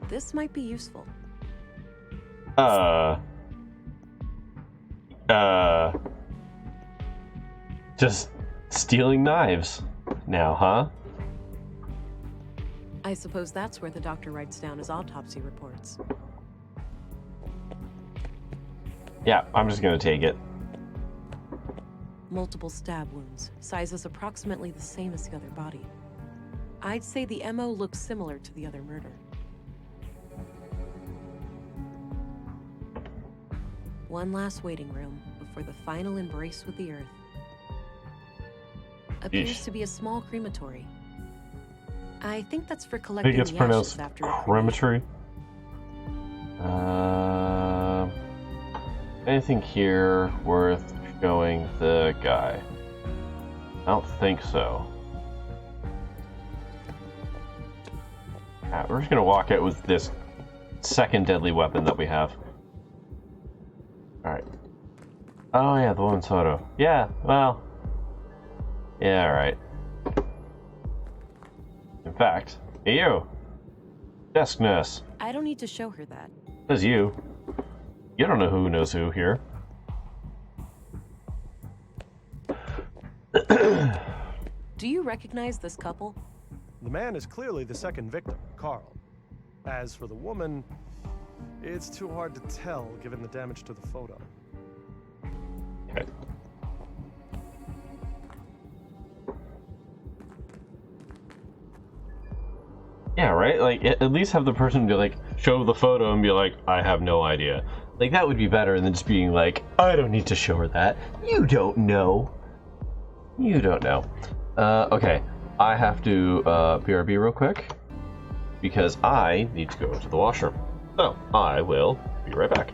This might be useful. Just stealing knives now, huh? I suppose that's where the doctor writes down his autopsy reports. Yeah, I'm just gonna take it. Multiple stab wounds, sizes approximately the same as the other body. I'd say the MO looks similar to the other murder. One last waiting room before the final embrace with the earth. Appears to be a small crematory. I think that's for I collecting think it's the pronounced ashes after a crematory. Anything here worth showing the guy? I don't think so. We're just gonna walk out with this second deadly weapon that we have. Alright. Oh yeah, the woman's photo. Yeah, well. Yeah, alright. In fact, hey you! Desk nurse. I don't need to show her that. Says you. You don't know who knows who here. Do you recognize this couple? The man is clearly the second victim, Carl. As for the woman, it's too hard to tell given the damage to the photo. Okay. Yeah, right? Like, at least have the person be like, show the photo and be like, I have no idea. Like, that would be better than just being like, I don't need to show her that. You don't know. You don't know. Okay. I have to, BRB real quick. Because I need to go to the washroom. So, I will be right back.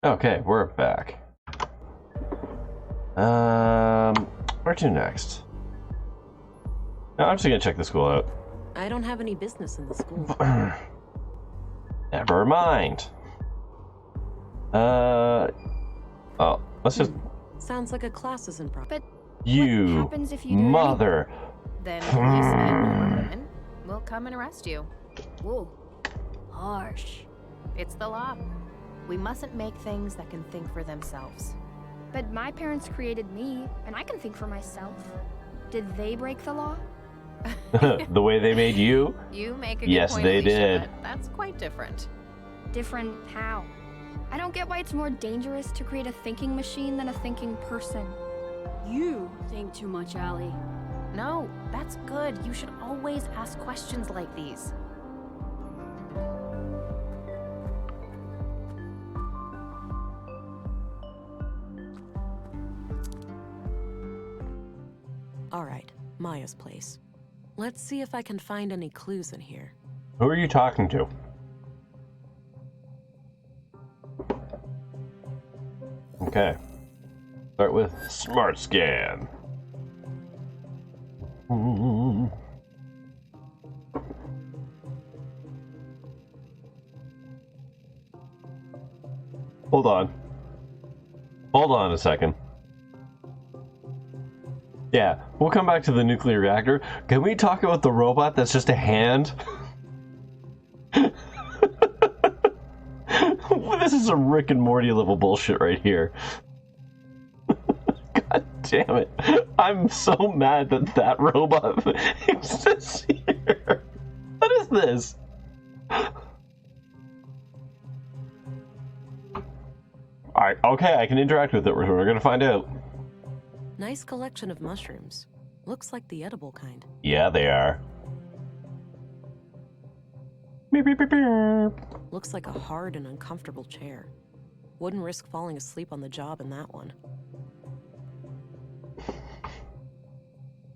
Okay, we're back. Where to next? No, I'm just gonna check the school out. I don't have any business in the school. Never mind. Oh, let's just. Sounds like a class isn't proper. But You, what happens if you do mother. Then policemen or women will come and arrest you. Whoa. Harsh. It's the law. We mustn't make things that can think for themselves. But my parents created me, and I can think for myself. Did they break the law? The way they made you? You make a good Yes, point, they Alicia, did. but that's quite different. Different how? I don't get why it's more dangerous to create a thinking machine than a thinking person. You think too much, Allie. No, that's good. You should always ask questions like these. All right, Maya's place. Let's see if I can find any clues in here. Who are you talking to? Okay. Start with Smart Scan. Hold on. Hold on a second. Yeah, we'll come back to the nuclear reactor. Can we talk about the robot that's just a hand? This is some Rick and Morty level bullshit right here. God damn it. I'm so mad that that robot exists here. What is this? Alright, okay, I can interact with it. We're gonna find out. Nice collection of mushrooms. Looks like the edible kind. Yeah, they are. Beep, beep, beep, beep. Looks like a hard and uncomfortable chair. Wouldn't risk falling asleep on the job in that one.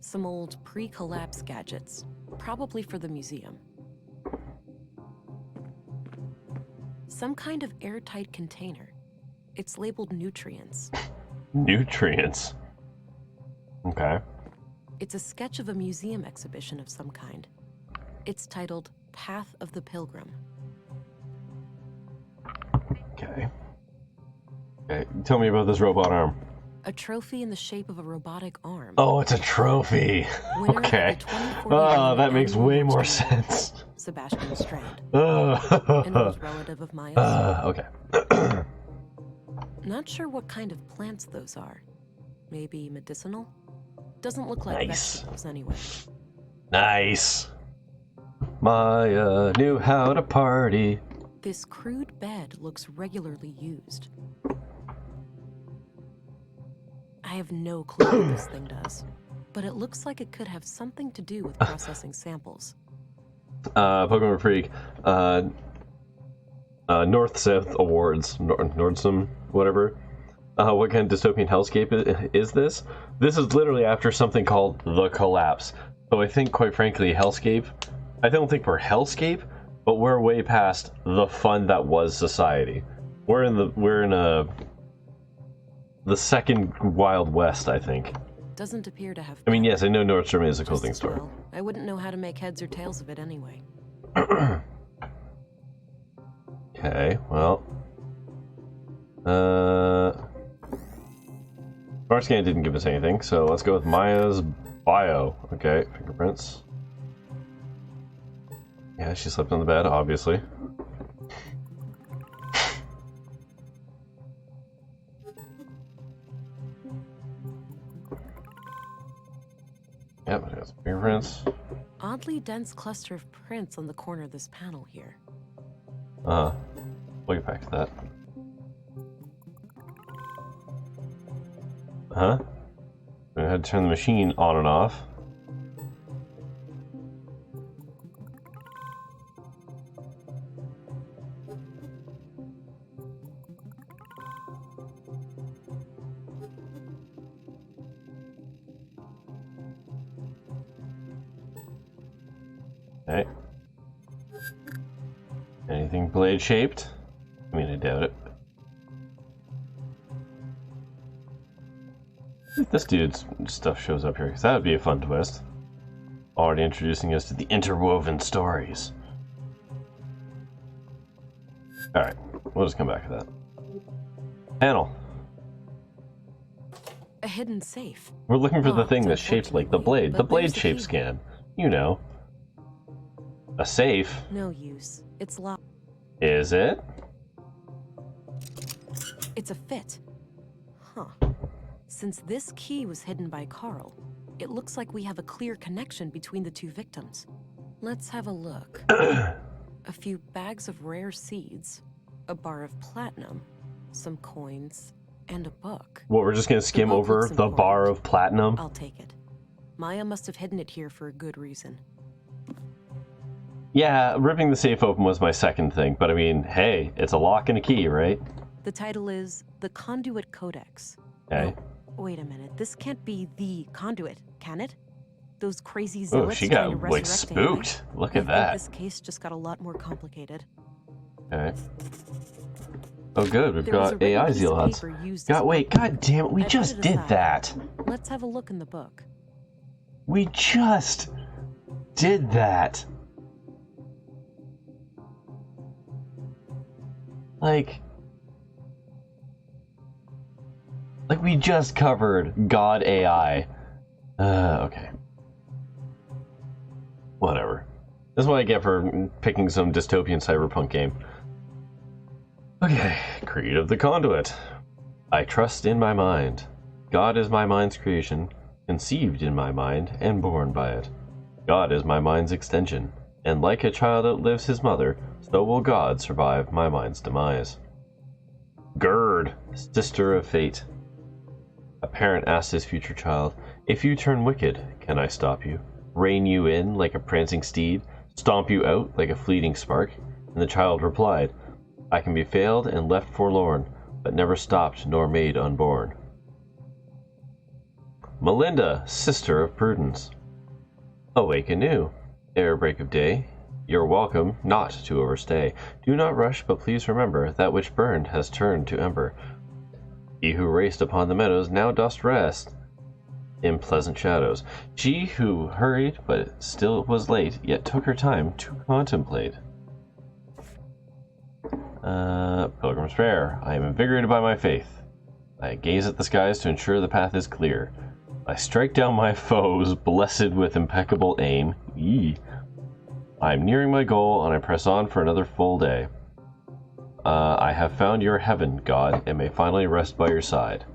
Some old pre-collapse gadgets, probably for the museum. Some kind of airtight container. It's labeled nutrients. Nutrients? Okay. It's a sketch of a museum exhibition of some kind. It's titled Path of the Pilgrim. Okay. Okay, tell me about this robot arm. A trophy in the shape of a robotic arm. Oh, it's a trophy. Winner Okay. of the 2041 Oh, that makes annual way more March sense. Sebastian Strand, an old Okay. relative of Maya's. Okay. Not sure what kind of plants those are. Maybe medicinal? Doesn't look like Nice. vegetables anyway. Nice. Maya knew how to party. This crude bed looks regularly used. I have no clue what this thing does, but it looks like it could have something to do with processing samples. Pokemon Freak. North-South Awards. Nordstrom, whatever. What kind of dystopian hellscape is this? This is literally after something called The Collapse. So I think, quite frankly, hellscape. I don't think we're hellscape, but we're way past the fun that was society. We're in the second Wild West, I think. Doesn't appear to have. I mean, yes, I know Nordstrom is a Just clothing as store. well. I wouldn't know how to make heads or tails of it anyway. Okay, well. Smart Scan didn't give us anything, so let's go with Maya's bio. Okay, fingerprints. Yeah, she slept on the bed, obviously. Yep, I got some fingerprints. Oddly dense cluster of prints on the corner of this panel here. We'll get back to that. Huh? I had to turn the machine on and off. Okay. Anything blade shaped? I mean, I doubt it. If this dude's stuff shows up here, because that would be a fun twist. Already introducing us to the interwoven stories. Alright, we'll just come back to that. Panel. A hidden safe. We're looking for the Locked, thing that's shaped like the blade. The but blade there's the shape key. scan. You know. A safe. No use. It's locked. Is it? It's a fit. Huh. Since this key was hidden by Carl, it looks like we have a clear connection between the two victims. Let's have a look. A few bags of rare seeds, a bar of platinum, some coins, And a book. What, we're just gonna skim book over looks the bar important. of platinum? I'll take it. Maya must have hidden it here for a good reason. Yeah, ripping the safe open was my second thing, but I mean, hey, it's a lock and a key, right? The title is The Conduit Codex. Okay. Oh, wait a minute. This can't be the Conduit, can it? Those crazy Oh, zealots she trying got, to like, resurrect spooked. AI? Look I at think that. this case just got a lot more complicated. Okay. Oh, good. We've There was a got written AI piece of zealots. paper used as a Wait, weapon. god damn it, we I put just it did aside. that. Let's have a look in the book. We just did that. Like we just covered God AI. Okay. Whatever. This is what I get for picking some dystopian cyberpunk game. Okay, Creed of the Conduit. I trust in my mind. God is my mind's creation, conceived in my mind, and born by it. God is my mind's extension, and like a child outlives his mother, so will God survive my mind's demise. Gerd, sister of fate. A parent asked his future child, "If you turn wicked, can I stop you? Rein you in like a prancing steed? Stomp you out like a fleeting spark?" And the child replied, "I can be failed and left forlorn, but never stopped nor made unborn." Melinda, sister of prudence. Awake anew, ere break of day. You're welcome not to overstay. Do not rush, but please remember that which burned has turned to ember. He who raced upon the meadows now dost rest in pleasant shadows. She who hurried, but still was late, yet took her time to contemplate. Pilgrim's Prayer. I am invigorated by my faith. I gaze at the skies to ensure the path is clear. I strike down my foes, blessed with impeccable aim. Yee. I am nearing my goal, and I press on for another full day. I have found your heaven, God, and may finally rest by your side.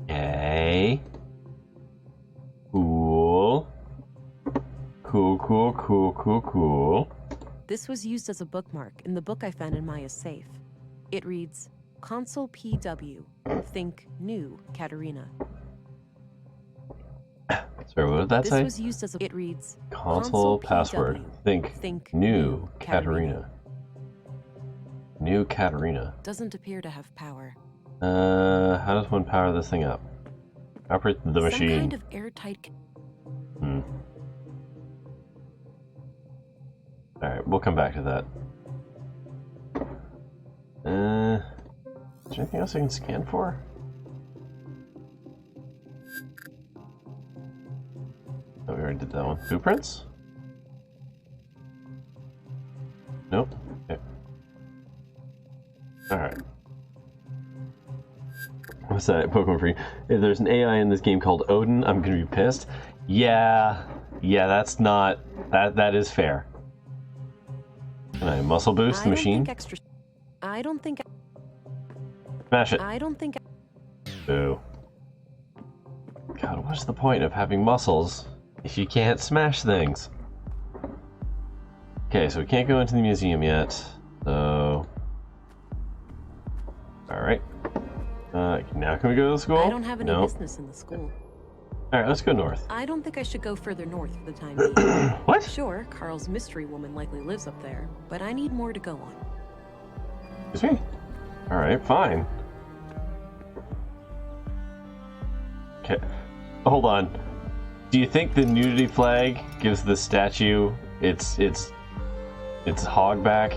Okay. Cool. Cool. This was used as a bookmark in the book I found in Maya's safe. It reads, Consul PW, think new, Katerina. Sorry, what did that say? This was used as a... It reads, Console password, think new, Katerina. New Katerina. Doesn't appear to have power. How does one power this thing up? Operate the machine. Some kind of airtight... Alright, we'll come back to that. Is there anything else I can scan for? Oh, we already did that one. Blueprints? Nope. Okay. Alright. What's that? Pokemon Free. If there's an AI in this game called Odin, I'm gonna be pissed. Yeah, that's not... That is fair. Can I muscle boost the machine? I don't think... Smash it. I don't think... Boo. God, what's the point of having muscles if you can't smash things? Okay, so we can't go into the museum yet, so... Alright. Now can we go to the school? I don't have any business in the school. Alright, let's go north. I don't think I should go further north for the time being. What? Sure, Carl's mystery woman likely lives up there, but I need more to go on. Excuse me? Alright, fine. Okay. Hold on. Do you think the nudity flag gives the statue its hog back?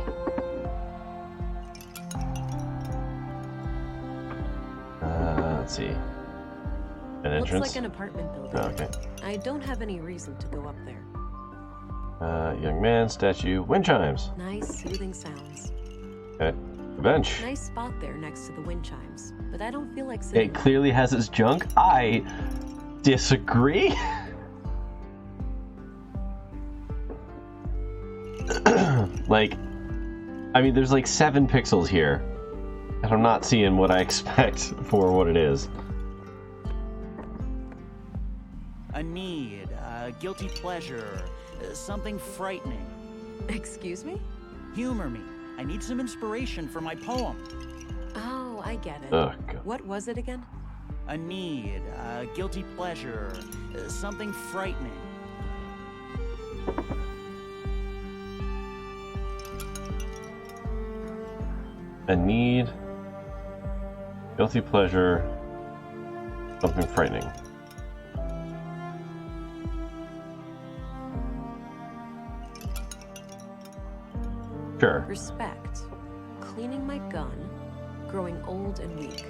Let's see. An entrance? Looks like an apartment building. Oh, okay. I don't have any reason to go up there. Young man, statue, wind chimes. Nice, soothing sounds. Okay. A bench. Nice spot there next to the wind chimes, but I don't feel like sitting. It clearly has its junk. I disagree. Like, I mean, there's like 7 pixels here, and I'm not seeing what I expect for what it is. A need, a guilty pleasure, something frightening. Excuse me? Humor me. I need some inspiration for my poem. Oh, Oh, I get it. Ugh, God. What was it again? A need, a guilty pleasure, something frightening. A need, guilty pleasure, something frightening. Sure. Respect. Cleaning my gun. Growing old and weak.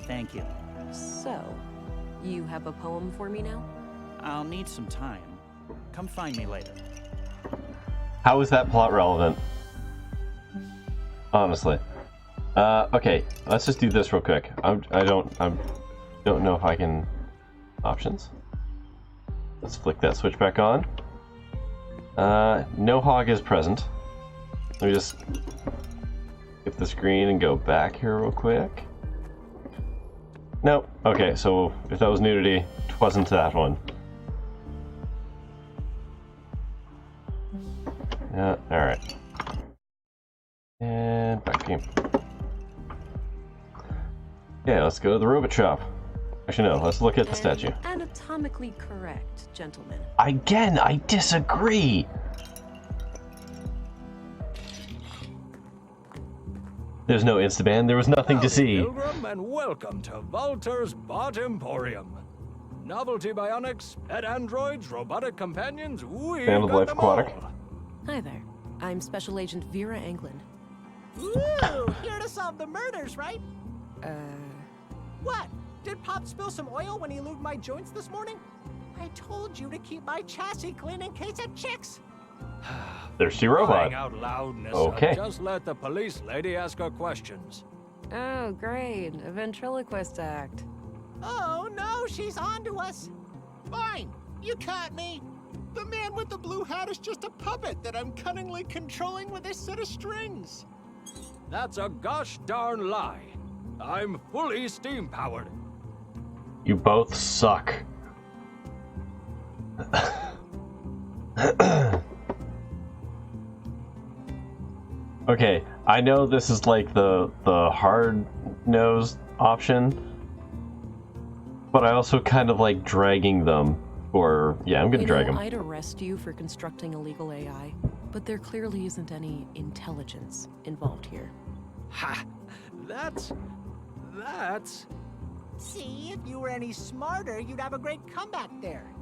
Thank you. So, you have a poem for me now? I'll need some time. Come find me later. How is that plot relevant? Honestly. Okay, let's just do this real quick. I don't know if I can... Options? Let's flick that switch back on. No hog is present. Let me just skip the screen and go back here real quick. Nope. Okay, so if that was nudity, it wasn't that one. Yeah, alright. And back to game. Yeah, let's go to the robot shop. Actually, no, let's look at the statue. Anatomically correct, gentlemen. Again, I disagree! There's no Instaban, there was nothing to see. Pilgrim, and welcome to Walter's Bot Emporium. Novelty bionics, pet androids, robotic companions, we've Fan of got Life them Aquatic. all. Hi there. I'm Special Agent Vera Anglin. Ooh, here to solve the murders, right? What? Did Pop spill some oil when he lubed my joints this morning? I told you to keep my chassis clean in case of chicks. There's your robot. Crying out loud, Nissa. Okay. Just let the police lady ask her questions. Oh, great. A ventriloquist act. Oh no, she's on to us. Fine, you caught me. The man with the blue hat is just a puppet that I'm cunningly controlling with this set of strings. That's a gosh darn lie. I'm fully steam-powered. You both suck. Okay, I know this is like the hard-nosed option, but I also kind of like dragging them. Or, yeah, I'm gonna drag them. I'd arrest you for constructing illegal AI, but there clearly isn't any intelligence involved here. Ha! That's... See, if you were any smarter, you'd have a great comeback there.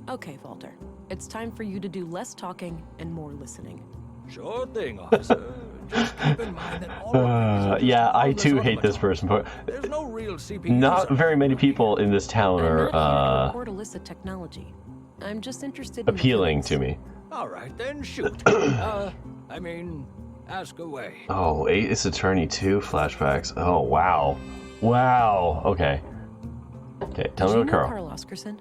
Okay, Walter. It's time for you to do less talking and more listening. Sure thing, officer. Just keep in mind that all yeah, I too hate this person, but there's no real CPU. not very many people in this town I'm not here to are report illicit technology. I'm just interested in appealing to me. All right, then shoot. Ask away. Oh, Ace Attorney 2 flashbacks. Oh, wow. Wow. Okay. Okay, tell me about Carl. Carl Oscarson?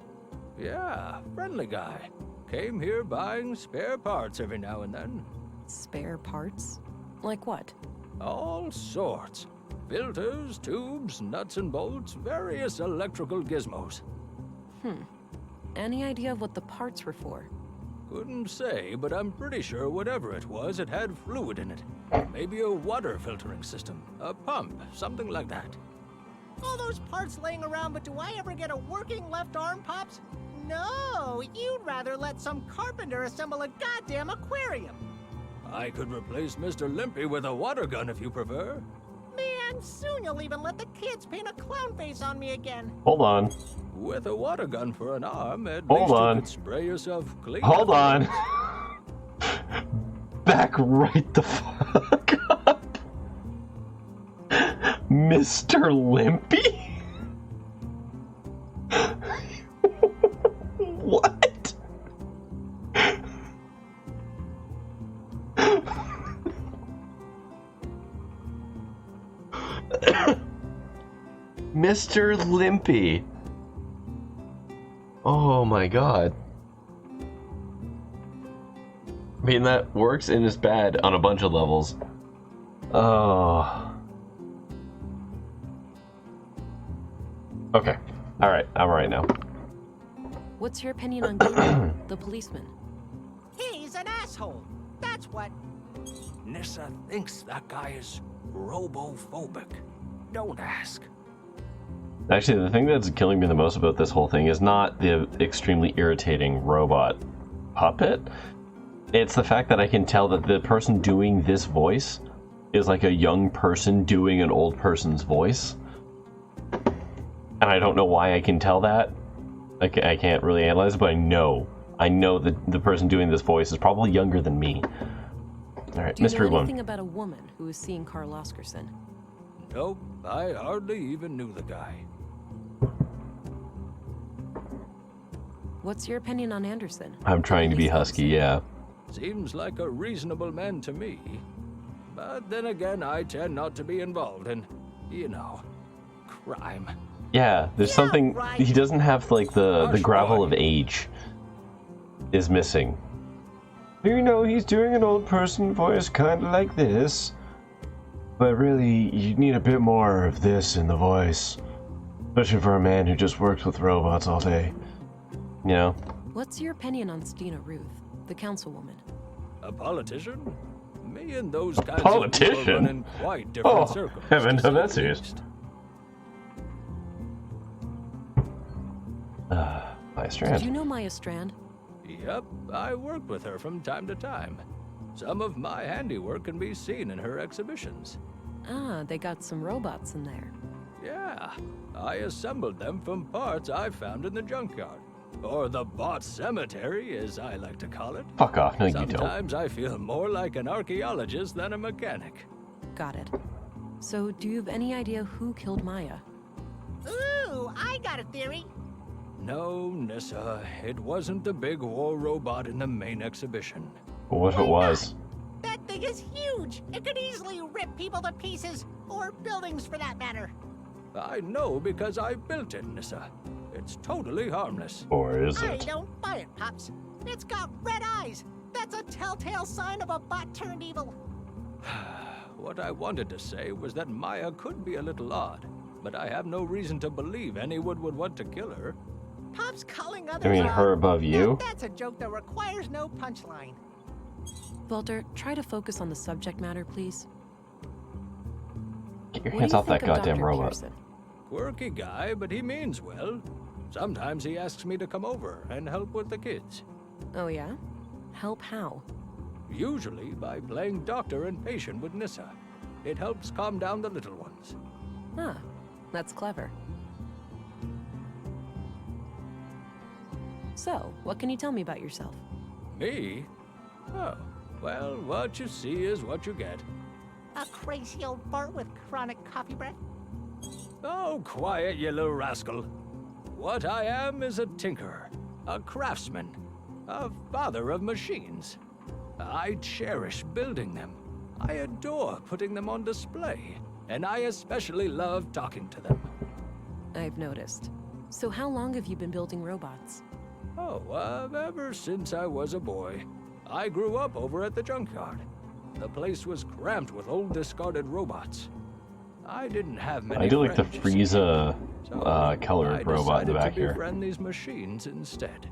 Yeah, friendly guy. Came here buying spare parts every now and then. Spare parts? Like what? All sorts. Filters, tubes, nuts and bolts, various electrical gizmos. Any idea of what the parts were for? Couldn't say, but I'm pretty sure whatever it was, it had fluid in it. Maybe a water filtering system, a pump, something like that. All those parts laying around, but do I ever get a working left arm, Pops? No, you'd rather let some carpenter assemble a goddamn aquarium. I could replace Mr. Limpy with a water gun if you prefer. Man, soon you'll even let the kids paint a clown face on me again. Hold on. With a water gun for an arm, at Hold least on. you could spray yourself clean. Hold on. Back right the fuck up. Mr. Limpy? What? Mr. Limpy. Oh my god. I mean, that works and is bad on a bunch of levels. Oh. Okay. Alright, I'm alright now. What's your opinion on Gabriel, the policeman? He's an asshole. That's what. Nissa thinks that guy is robophobic. Don't ask. Actually, the thing that's killing me the most about this whole thing is not the extremely irritating robot puppet. It's the fact that I can tell that the person doing this voice is like a young person doing an old person's voice. And I don't know why I can tell that. I can't really analyze it, but I know that the person doing this voice is probably younger than me. Alright, mystery Do you know one. anything about a woman who was seeing Carl Oscarson? Nope, I hardly even knew the guy. What's your opinion on Anderson? I'm trying to be husky, yeah. Seems like a reasonable man to me. But then again, I tend not to be involved in, crime. Yeah, there's something... right. He doesn't have, like, the Hush, gravel boy. of age is missing. You know, he's doing an old person voice kind of like this. But really, you need a bit more of this in the voice. Especially for a man who just works with robots all day. You know? What's your opinion on Stina Ruth, the councilwoman? A politician? Me and those kinds Politician? of people run in quite different Oh, circles. haven't to done say that the serious. least. Maya Did Strand. you know Maya Strand? Yep, I work with her from time to time. Some of my handiwork can be seen in her exhibitions. Ah, they got some robots in there. Yeah, I assembled them from parts I found in the junkyard. Or the bot cemetery, as I like to call it. Fuck off, no you don't. Sometimes I feel more like an archaeologist than a mechanic. Got it. So, do you have any idea who killed Maya? Ooh, I got a theory. No, Nissa, it wasn't the big war robot in the main exhibition. What if it was? That thing is huge. It could easily rip people to pieces, or buildings for that matter. I know because I built it, Nissa. It's totally harmless. Or is I it? don't buy it, Pops. It's got red eyes. That's a telltale sign of a bot turned evil. What I wanted to say was that Maya could be a little odd, but I have no reason to believe anyone would want to kill her. Pop's calling others You mean odd. her above you? Now that's a joke that requires no punchline. Walter, try to focus on the subject matter, please. Get your What hands do you off that think of goddamn Dr. robot. Pearson? Quirky guy, but he means well. Sometimes he asks me to come over and help with the kids. Oh yeah? Help how? Usually by playing doctor and patient with Nissa. It helps calm down the little ones. Ah, that's clever. So, what can you tell me about yourself? Me? Oh, well, what you see is what you get. A crazy old fart with chronic coffee breath. Oh, quiet, you little rascal. What I am is a tinkerer, a craftsman, a father of machines. I cherish building them. I adore putting them on display, and I especially love talking to them. I've noticed. So how long have you been building robots? Oh, ever since I was a boy. I grew up over at the junkyard. The place was cramped with old discarded robots. I didn't have many I do like the friends, you see. Frieza So colored I robot in the decided back to here. befriend these machines instead.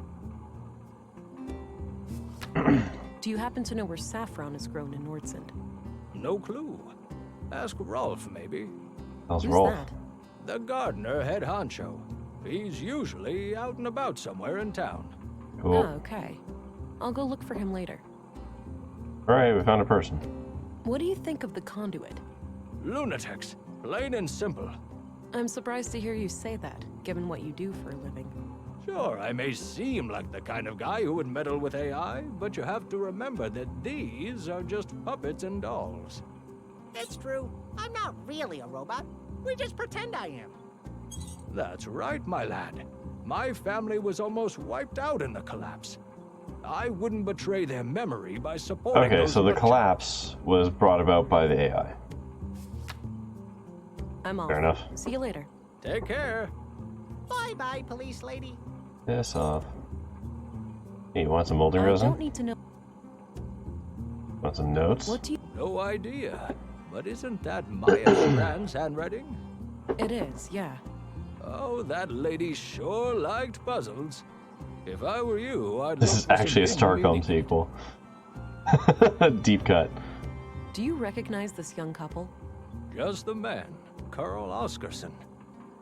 Do you happen to know where saffron is grown in Nordsund? No clue. Ask Rolf, maybe. How's Who's Rolf? that? The gardener head honcho. He's usually out and about somewhere in town. Cool. Ah, okay. I'll go look for him later. Alright, we found a person. What do you think of the conduit? Lunatics, plain and simple. I'm surprised to hear you say that, given what you do for a living. Sure, I may seem like the kind of guy who would meddle with AI, but you have to remember that these are just puppets and dolls. It's true. I'm not really a robot. We just pretend I am. That's right, my lad. My family was almost wiped out in the collapse. I wouldn't betray their memory by supporting Okay, those so the who collapse was brought about by the AI. I'm off. Fair enough. See you later. Take care. Bye-bye, police lady. Piss off. Hey, you want some molding I resin? don't need to know. Want some notes? What do you... No idea. But isn't that Maya Strand's handwriting? It is, yeah. Oh, that lady sure liked puzzles. If I were you, I'd This look is for some actually a hidden Starcom meaning. sequel. Deep cut. Do you recognize this young couple? Just the man. Carl Oscarson.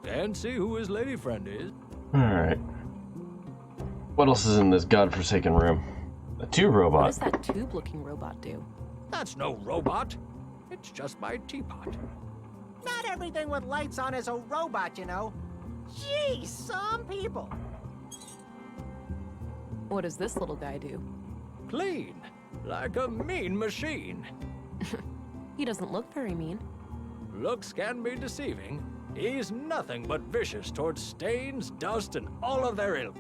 Can't see who his lady friend is. Alright. What else is in this godforsaken room? A tube What robot. does that tube-looking robot do? That's no robot. It's just my teapot. Not everything with lights on is a robot, you know. Gee, some people. What does this little guy do? Clean. Like a mean machine. He doesn't look very mean. Looks can be deceiving. He's nothing but vicious towards stains, dust, and all of their ilk.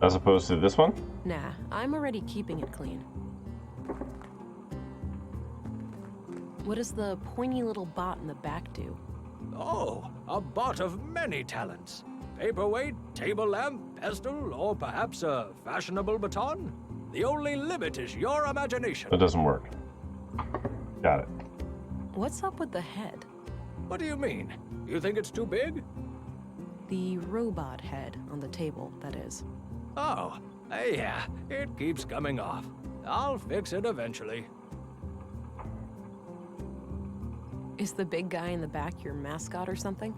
As opposed to this one? Nah, I'm already keeping it clean. What does the pointy little bot in the back do? Oh, a bot of many talents. Paperweight, table lamp, pestle, or perhaps a fashionable baton? The only limit is your imagination. It doesn't work. Got it. What's up with the head? What do you mean? You think it's too big? The robot head on the table, that is. Oh, yeah, it keeps coming off. I'll fix it eventually. Is the big guy in the back your mascot or something?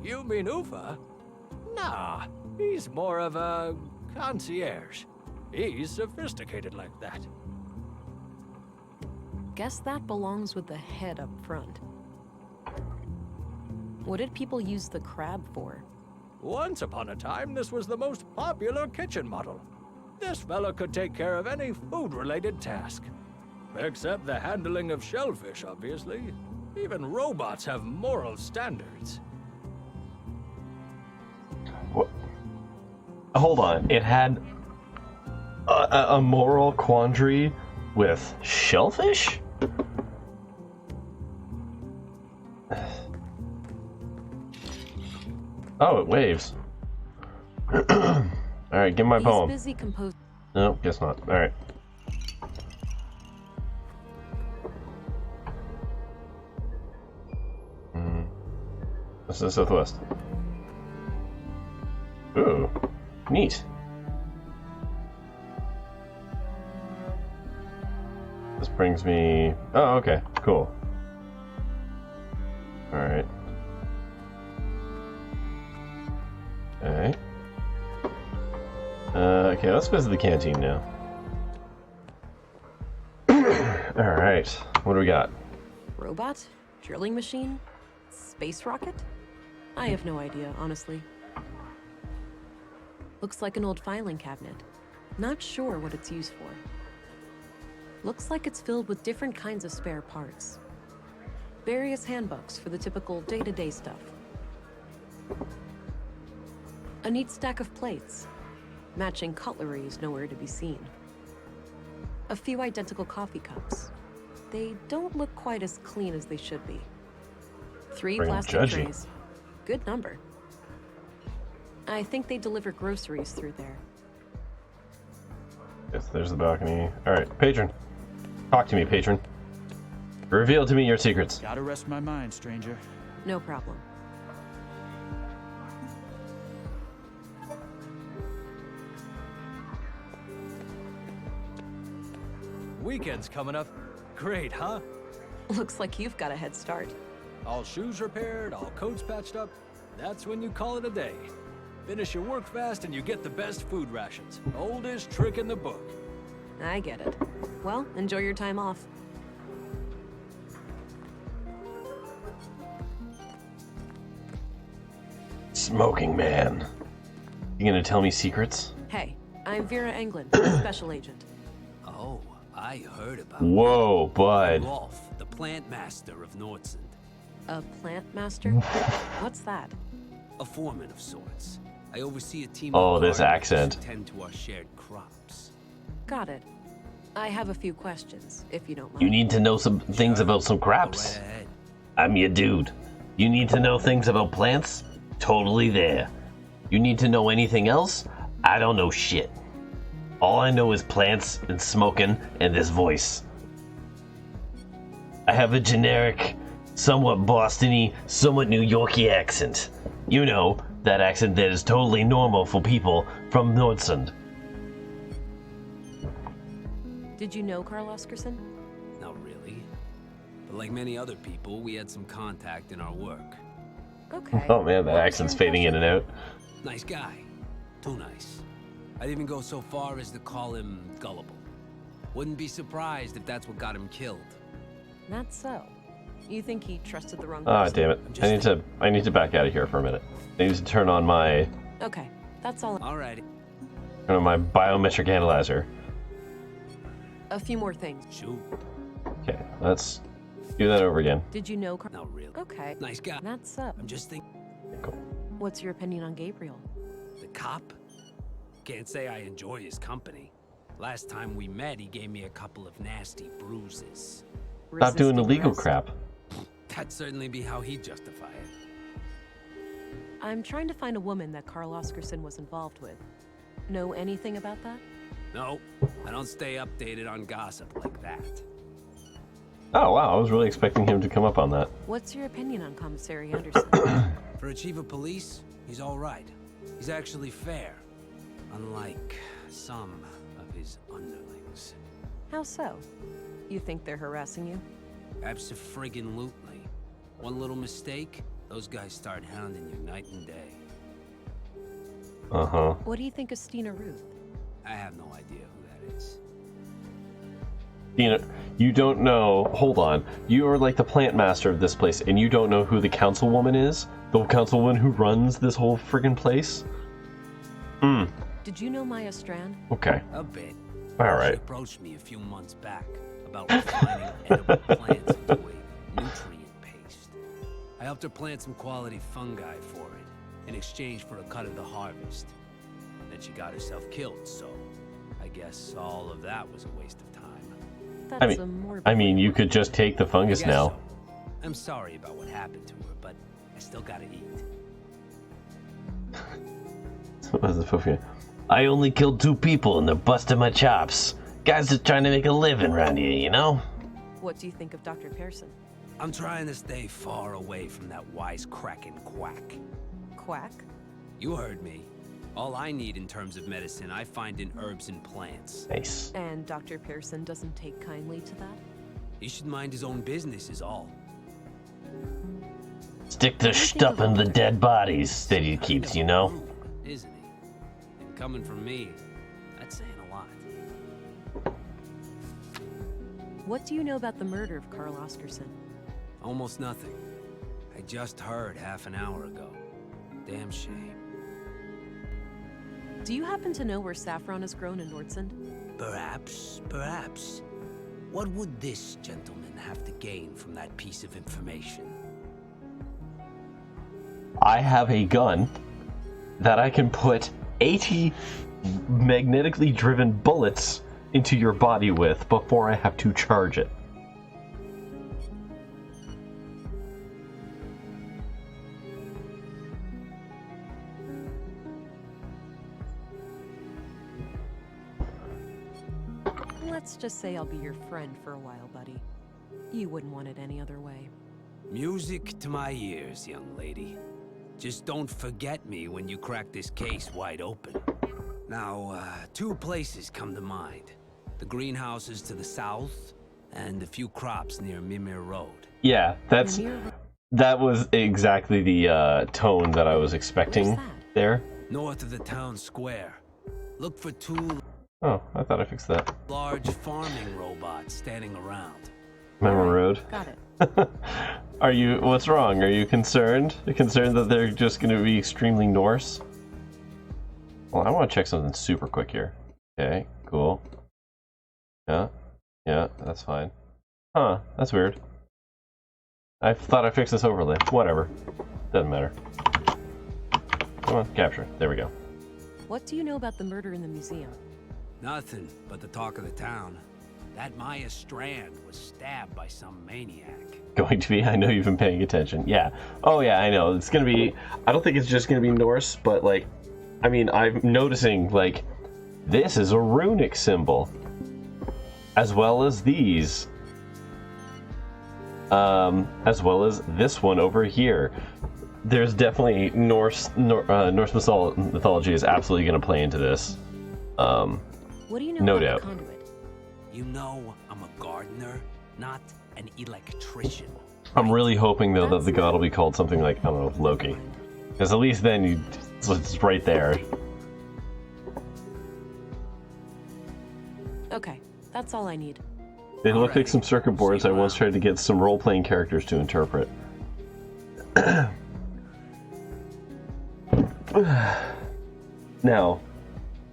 You mean Ufa? Nah, he's more of a concierge. He's sophisticated like that. Guess that belongs with the head up front. What did people use the crab for? Once upon a time, this was the most popular kitchen model. This fella could take care of any food-related task. Except the handling of shellfish, obviously. Even robots have moral standards. What? Hold on. It had a moral quandary with shellfish? Oh, it waves. Alright, give me my poem. He's busy composing. No, guess not. Alright. This is Southwest. Ooh, neat. This brings me... Oh, okay, cool. Alright. Okay. Okay, let's visit the canteen now. Alright, what do we got? Robot? Drilling machine? Space rocket? I have no idea, honestly. Looks like an old filing cabinet. Not sure what it's used for. Looks like it's filled with different kinds of spare parts. Various handbooks for the typical day-to-day stuff. A neat stack of plates. Matching cutlery is nowhere to be seen. A few identical coffee cups. They don't look quite as clean as they should be. 3 Bring plastic judgy. trays. Good number. I think they deliver groceries through there. Yes, there's the balcony. Alright, patron. Talk to me, patron. Reveal to me your secrets. Gotta rest my mind, stranger. No problem. Weekend's coming up. Great, huh? Looks like you've got a head start. All shoes repaired, all coats patched up. That's when you call it a day. Finish your work fast and you get the best food rations. Oldest trick in the book. I get it. Well, enjoy your time off. Smoking man. You gonna tell me secrets? Hey, I'm Vera Englund, special agent. Oh, I heard about Whoa, bud. Rolf, the plant master of Nordsund. A plant master? What's that? A foreman of sorts. I oversee a team Oh, of this gardeners accent. who tend to our shared crops. Got it. I have a few questions, if you don't mind. You need to know some things about some crops. Go right ahead. I'm your dude. You need to know things about plants? Totally there. You need to know anything else? I don't know shit. All I know is plants and smoking and this voice. I have a generic, somewhat Boston-y, somewhat New Yorky accent. You know, that accent that is totally normal for people from Nordsund. Did you know Carl Oscarson? Not really. But like many other people, we had some contact in our work. Okay. Oh man, that accent's fading in and out. Nice guy. Too nice. I'd even go so far as to call him gullible. Wouldn't be surprised if that's what got him killed. That's so. You think he trusted the wrong Ah, person? damn it. I need to back out of here for a minute. I need to turn on my Okay, that's all. Alrighty. turn on my biometric analyzer. A few more things. Shoot. Okay, let's do that over again. Did you know Not really. Okay. Nice guy. That's up. I'm just thinking. Cool. What's your opinion on Gabriel? The cop? Can't say I enjoy his company. Last time we met, he gave me a couple of nasty bruises. Stop doing Resisting illegal arrest? crap. That'd certainly be how he'd justify it. I'm trying to find a woman that Carl Oscarson was involved with. Know anything about that? No, I don't stay updated on gossip like that. Oh wow, I was really expecting him to come up on that. What's your opinion on Commissary Anderson? For a chief of police, he's all right. He's actually fair, unlike some of his underlings. How so? You think they're harassing you? Abso-friggin-lutely. One little mistake, those guys start hounding you night and day. Uh-huh. What do you think of Stina Ruth? I have no idea who that is. You don't know. Hold on. You are like the plant master of this place, and you don't know who the councilwoman is? The councilwoman who runs this whole friggin' place? Hmm. Did you know Maya Strand? Okay. A bit. Alright. She approached me a few months back about refining edible plants into a nutrient paste. I helped her plant some quality fungi for it in exchange for a cut of the harvest. Then she got herself killed, so I guess all of that was a waste of time. That's I mean, you could just take the fungus I guess now. so. I'm sorry about what happened to her, but I still gotta eat. What was the fucking- I only killed 2 people and they're busting my chops. Guys just trying to make a living around here, you know? What do you think of Dr. Pearson? I'm trying to stay far away from that wisecracking quack. Quack? You heard me. All I need in terms of medicine, I find in herbs and plants. Nice. And Dr. Pearson doesn't take kindly to that? He should mind his own business is all. Stick to stuffing the dead bodies that he keeps, you know? Isn't he? And coming from me, that's saying a lot. What do you know about the murder of Carl Oscarson? Almost nothing. I just heard half an hour ago. Damn shame. Do you happen to know where saffron is grown in Nordsund? Perhaps, perhaps. What would this gentleman have to gain from that piece of information? I have a gun that I can put 80 magnetically driven bullets into your body with before I have to charge it. Let's just say I'll be your friend for a while, buddy. You wouldn't want it any other way. Music to my ears, young lady. Just don't forget me when you crack this case wide open. Now, 2 places come to mind. The greenhouses to the south, and a few crops near Mimir Road. Yeah, that was exactly the tone that I was expecting there. North of the town square. Look for 2 Oh, I thought I fixed that. large farming robots standing around. Memo Road. Got it. Are you? What's wrong? Are you concerned? Concerned that they're just going to be extremely Norse? Well, I want to check something super quick here. Okay, cool. Yeah, that's fine. Huh? That's weird. I thought I fixed this overlay. Whatever. Doesn't matter. Come on, capture. There we go. What do you know about the murder in the museum? Nothing but the talk of the town. That Maya Strand was stabbed by some maniac. Going to be? I know you've been paying attention. Yeah. Oh yeah, I know. It's gonna be. I don't think it's just gonna be Norse, but like, I mean, I'm noticing like, this is a runic symbol, as well as these, as well as this one over here. There's definitely Norse mythology is absolutely gonna play into this. What do you know no about doubt. the conduit? You know I'm a gardener, not an electrician. I'm really hoping, though, that the god will be called something like, I don't know, Loki. Because at least then it's right there. Okay, that's all I need. They look like some circuit boards I once tried to get some role-playing characters to interpret. Now,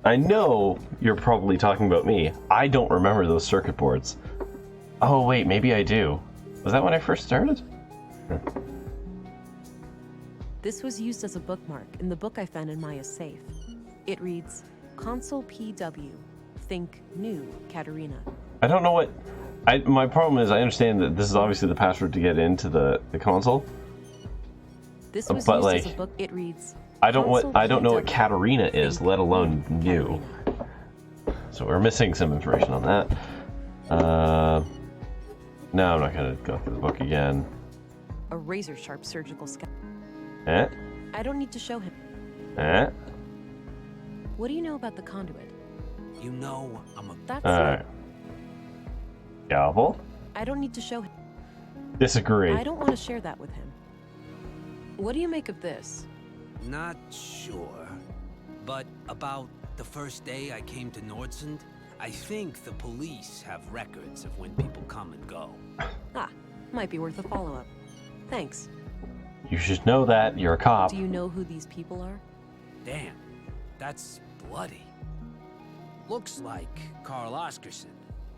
I know you're probably talking about me. I don't remember those circuit boards. Oh wait, maybe I do. Was that when I first started? This was used as a bookmark in the book I found in Maya's safe. It reads, Console PW. Think new, Katerina. I don't know what... my problem is I understand that this is obviously the password to get into the console. This was but used like, as a book. It reads, I don't know what Katerina is, let alone new. So we're missing some information on that. No, I'm not gonna go through the book again. A razor-sharp surgical scope. Eh? I don't need to show him. Eh? What do you know about the conduit? You know I'm a... That's Alright. it. Gavel? I don't need to show him. Disagree. I don't want to share that with him. What do you make of this? Not sure. But about the first day I came to Nordsund, I think the police have records of when people come and go. Ah, might be worth a follow-up. Thanks. You should know that. You're a cop. Do you know who these people are? Damn, that's bloody. Looks like Carl Oscarson,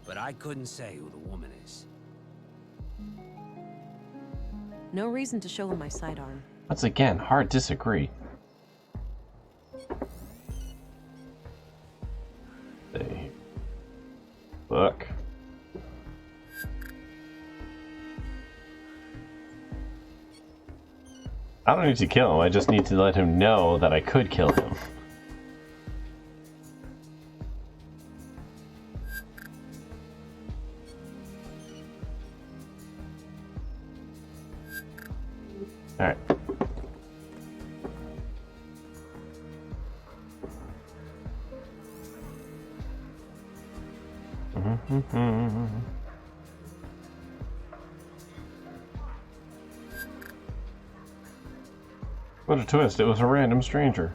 but I couldn't say who the woman is. No reason to show him my sidearm. Once again, hard disagree. Hey. Look. I don't need to kill him, I just need to let him know that I could kill him. Alright. What a twist, it was a random stranger.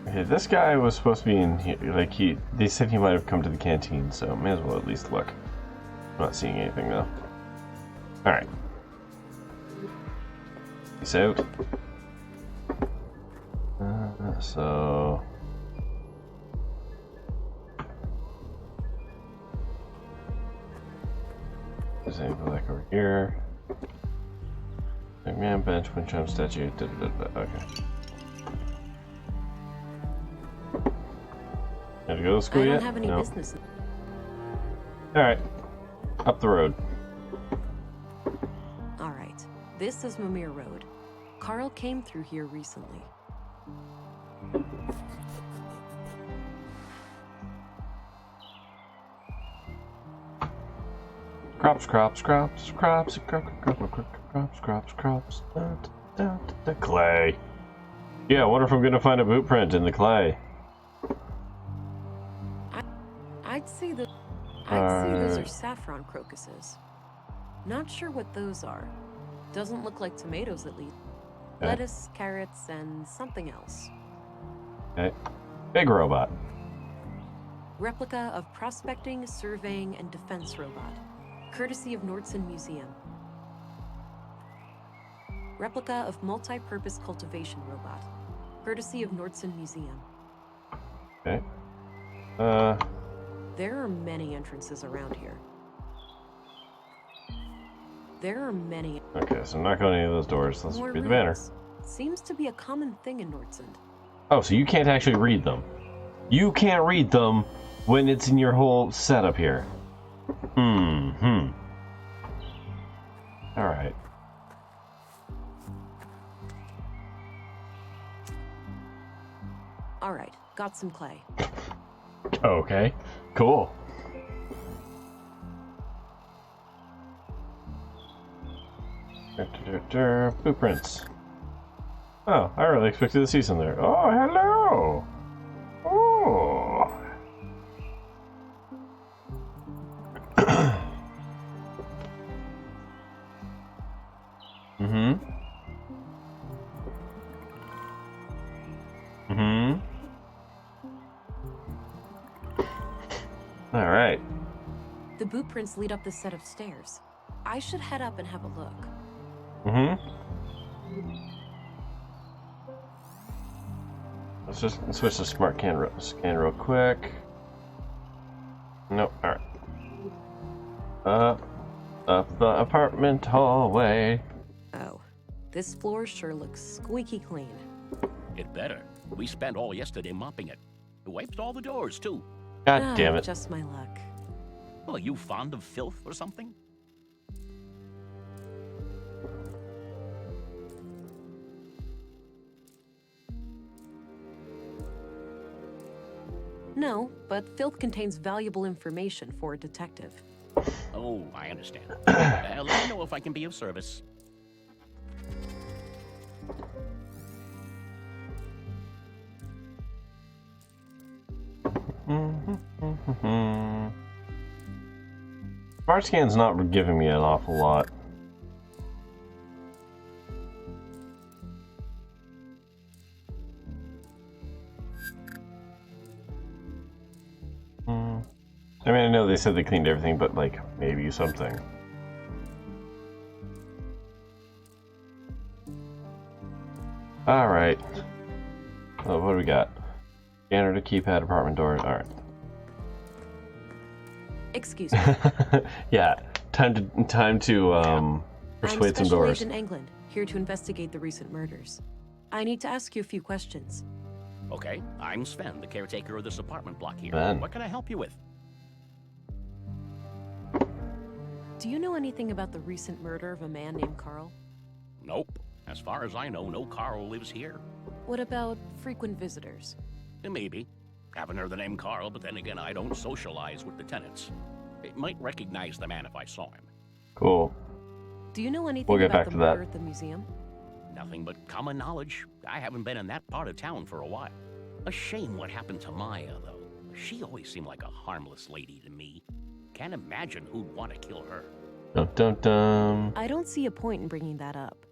Okay, this guy was supposed to be in here, like they said he might have come to the canteen, so may as well at least look. I'm not seeing anything though. Alright. Peace out. So... There's anything like over here. Man, bench, wind chime statue. Okay. Had to go to school yet? I don't have any business. Alright. Up the road. Alright. This is Mimir Road. Carl came through here recently. Crops. Clay. Yeah, I wonder if I'm gonna find a boot print in the clay. I'd say those are saffron crocuses. Not sure what those are. Doesn't look like tomatoes at least. Okay. Lettuce, carrots, and something else. Okay. Big robot. Replica of prospecting, surveying, and defense robot. Courtesy of Nordsund Museum. Replica of multi-purpose cultivation robot. Courtesy of Nordsund Museum. Okay. There are many entrances around here. There are many... Okay, so I'm not going to any of those doors. Let's More read the banner. rooms. Seems to be a common thing in Nordsund. Oh, so you can't actually read them. You can't read them when it's in your whole setup here. Alright. Alright, got some clay. Okay, cool. Blueprints. Oh, I really expected to see some there. Oh, hello! Oh! Mm-hmm. Mm-hmm. All right. The boot prints lead up this set of stairs. I should head up and have a look. Mm-hmm. Let's just switch to smart scan real quick. Nope. All right. Up the apartment hallway. Oh, this floor sure looks squeaky clean. It better. We spent all yesterday mopping it. We wiped all the doors, too. God damn it. Just my luck. Well, you fond of filth or something? No, but filth contains valuable information for a detective. Oh, I understand. Let me know if I can be of service. Smart scan's not giving me an awful lot. I mean, I know they said they cleaned everything, but like, maybe something. Alright. Oh, what do we got? Scanner to keypad, apartment door. Alright. Excuse me. Yeah, time to persuade some doors. I'm Special Agent England, here to investigate the recent murders. I need to ask you a few questions. Okay, I'm Sven, the caretaker of this apartment block here. Sven. What can I help you with? Do you know anything about the recent murder of a man named Carl? Nope. As far as I know, no Carl lives here. What about frequent visitors? Maybe. Haven't heard the name Carl, but then again, I don't socialize with the tenants. I might recognize the man if I saw him. Cool. Do you know anything We'll get about back the to murder that. at the museum? Nothing but common knowledge. I haven't been in that part of town for a while. A shame what happened to Maya, though. She always seemed like a harmless lady to me. Can't imagine who'd want to kill her. Dun dun dun. I don't see a point in bringing that up.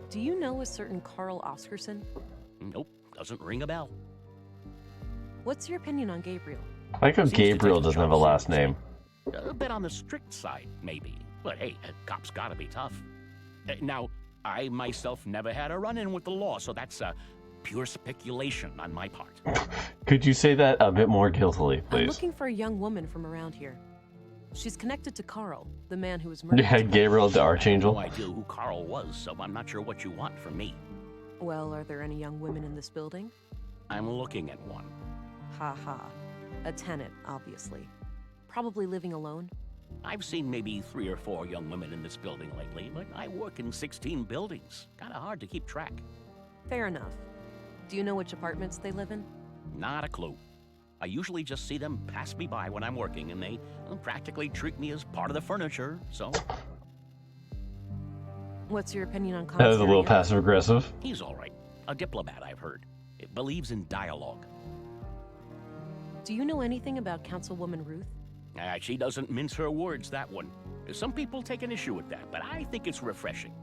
Do you know a certain Carl Oscarson? Nope, doesn't ring a bell. What's your opinion on Gabriel? I like how Seems to Gabriel take the doesn't have a job last seriously. name. A bit on the strict side, maybe. But hey, a cop's gotta be tough. Now, I myself never had a run-in with the law, so that's pure speculation on my part. Could you say that a bit more guiltily, I'm please? looking for a young woman from around here. She's connected to Carl, the man who was murdered. Yeah, Gabriel the Archangel. I have no idea who Carl was, so I'm not sure what you want from me. Well, are there any young women in this building? I'm looking at one. Ha ha. A tenant, obviously. Probably living alone. I've seen maybe 3 or 4 young women in this building lately, but I work in 16 buildings. Kinda hard to keep track. Fair enough. Do you know which apartments they live in? Not a clue. I usually just see them pass me by when I'm working, and they practically treat me as part of the furniture, so... What's your opinion on That Commissary? was a little passive-aggressive. He's all right. A diplomat, I've heard. It believes in dialogue. Do you know anything about Councilwoman Ruth? She doesn't mince her words, that one. Some people take an issue with that, but I think it's refreshing.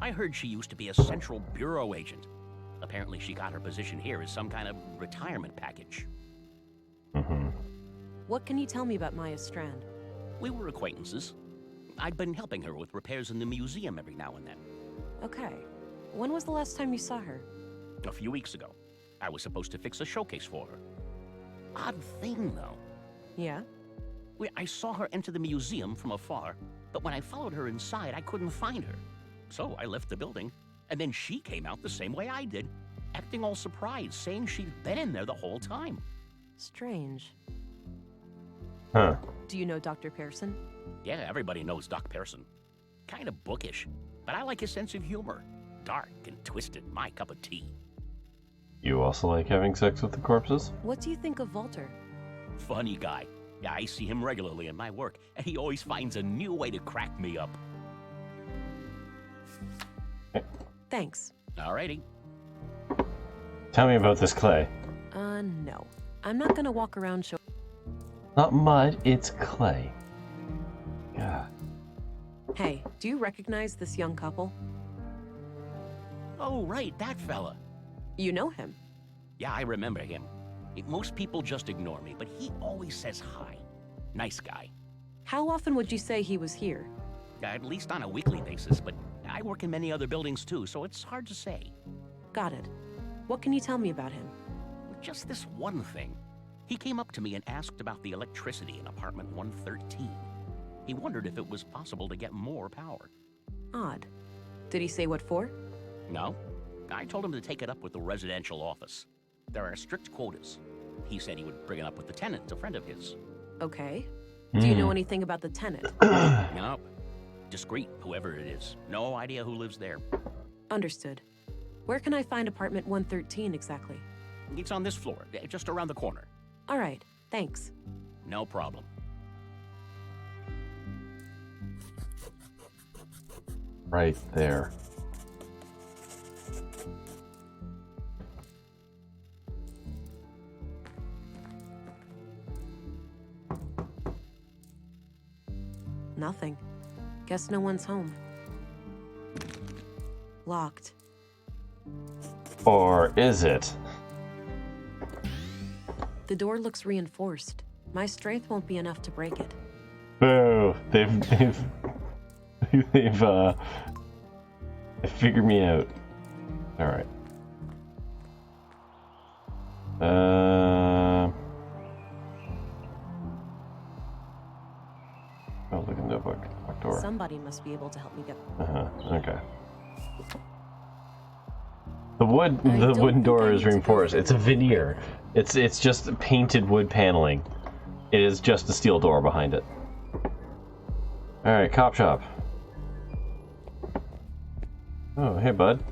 I heard she used to be a Central Bureau agent. Apparently she got her position here as some kind of retirement package. Mm-hmm. What can you tell me about Maya Strand? We were acquaintances. I'd been helping her with repairs in the museum every now and then. Okay. When was the last time you saw her? A few weeks ago. I was supposed to fix a showcase for her. Odd thing, though. Yeah? I saw her enter the museum from afar, but when I followed her inside, I couldn't find her. So I left the building, and then she came out the same way I did, acting all surprised, saying she'd been in there the whole time. Strange. Huh. Do you know Dr. Pearson? Yeah, everybody knows Doc Pearson. Kind of bookish, but I like his sense of humor. Dark and twisted, my cup of tea. You also like having sex with the corpses? What do you think of Walter? Funny guy. Yeah, I see him regularly in my work, and he always finds a new way to crack me up. Thanks. Alrighty. Tell me about this clay. No. I'm not gonna walk around showing... Not mud, it's clay. Yeah. Hey, do you recognize this young couple? Oh, right, that fella. You know him? Yeah, I remember him. Most people just ignore me, but he always says hi. Nice guy. How often would you say he was here? At least on a weekly basis, but I work in many other buildings too, so it's hard to say. Got it. What can you tell me about him? Just this one thing. He came up to me and asked about the electricity in apartment 113. He wondered if it was possible to get more power. Odd. Did he say what for? No. I told him to take it up with the residential office. There are strict quotas. He said he would bring it up with the tenant, a friend of his. Okay. Do you know anything about the tenant? No. Discreet, whoever it is. No idea who lives there. Understood. Where can I find apartment 113 exactly? It's on this floor, just around the corner. All right, thanks. No problem. Right there. Nothing. Guess no one's home. Locked. Or is it? The door looks reinforced. My strength won't be enough to break it. Boo! They've figured me out. All right. Oh, look in the book. Locked door. Somebody must be able to help me get. Okay. The wooden door is reinforced. It's a veneer. It's just painted wood paneling. It is just a steel door behind it. All right, cop shop. Oh, hey, bud.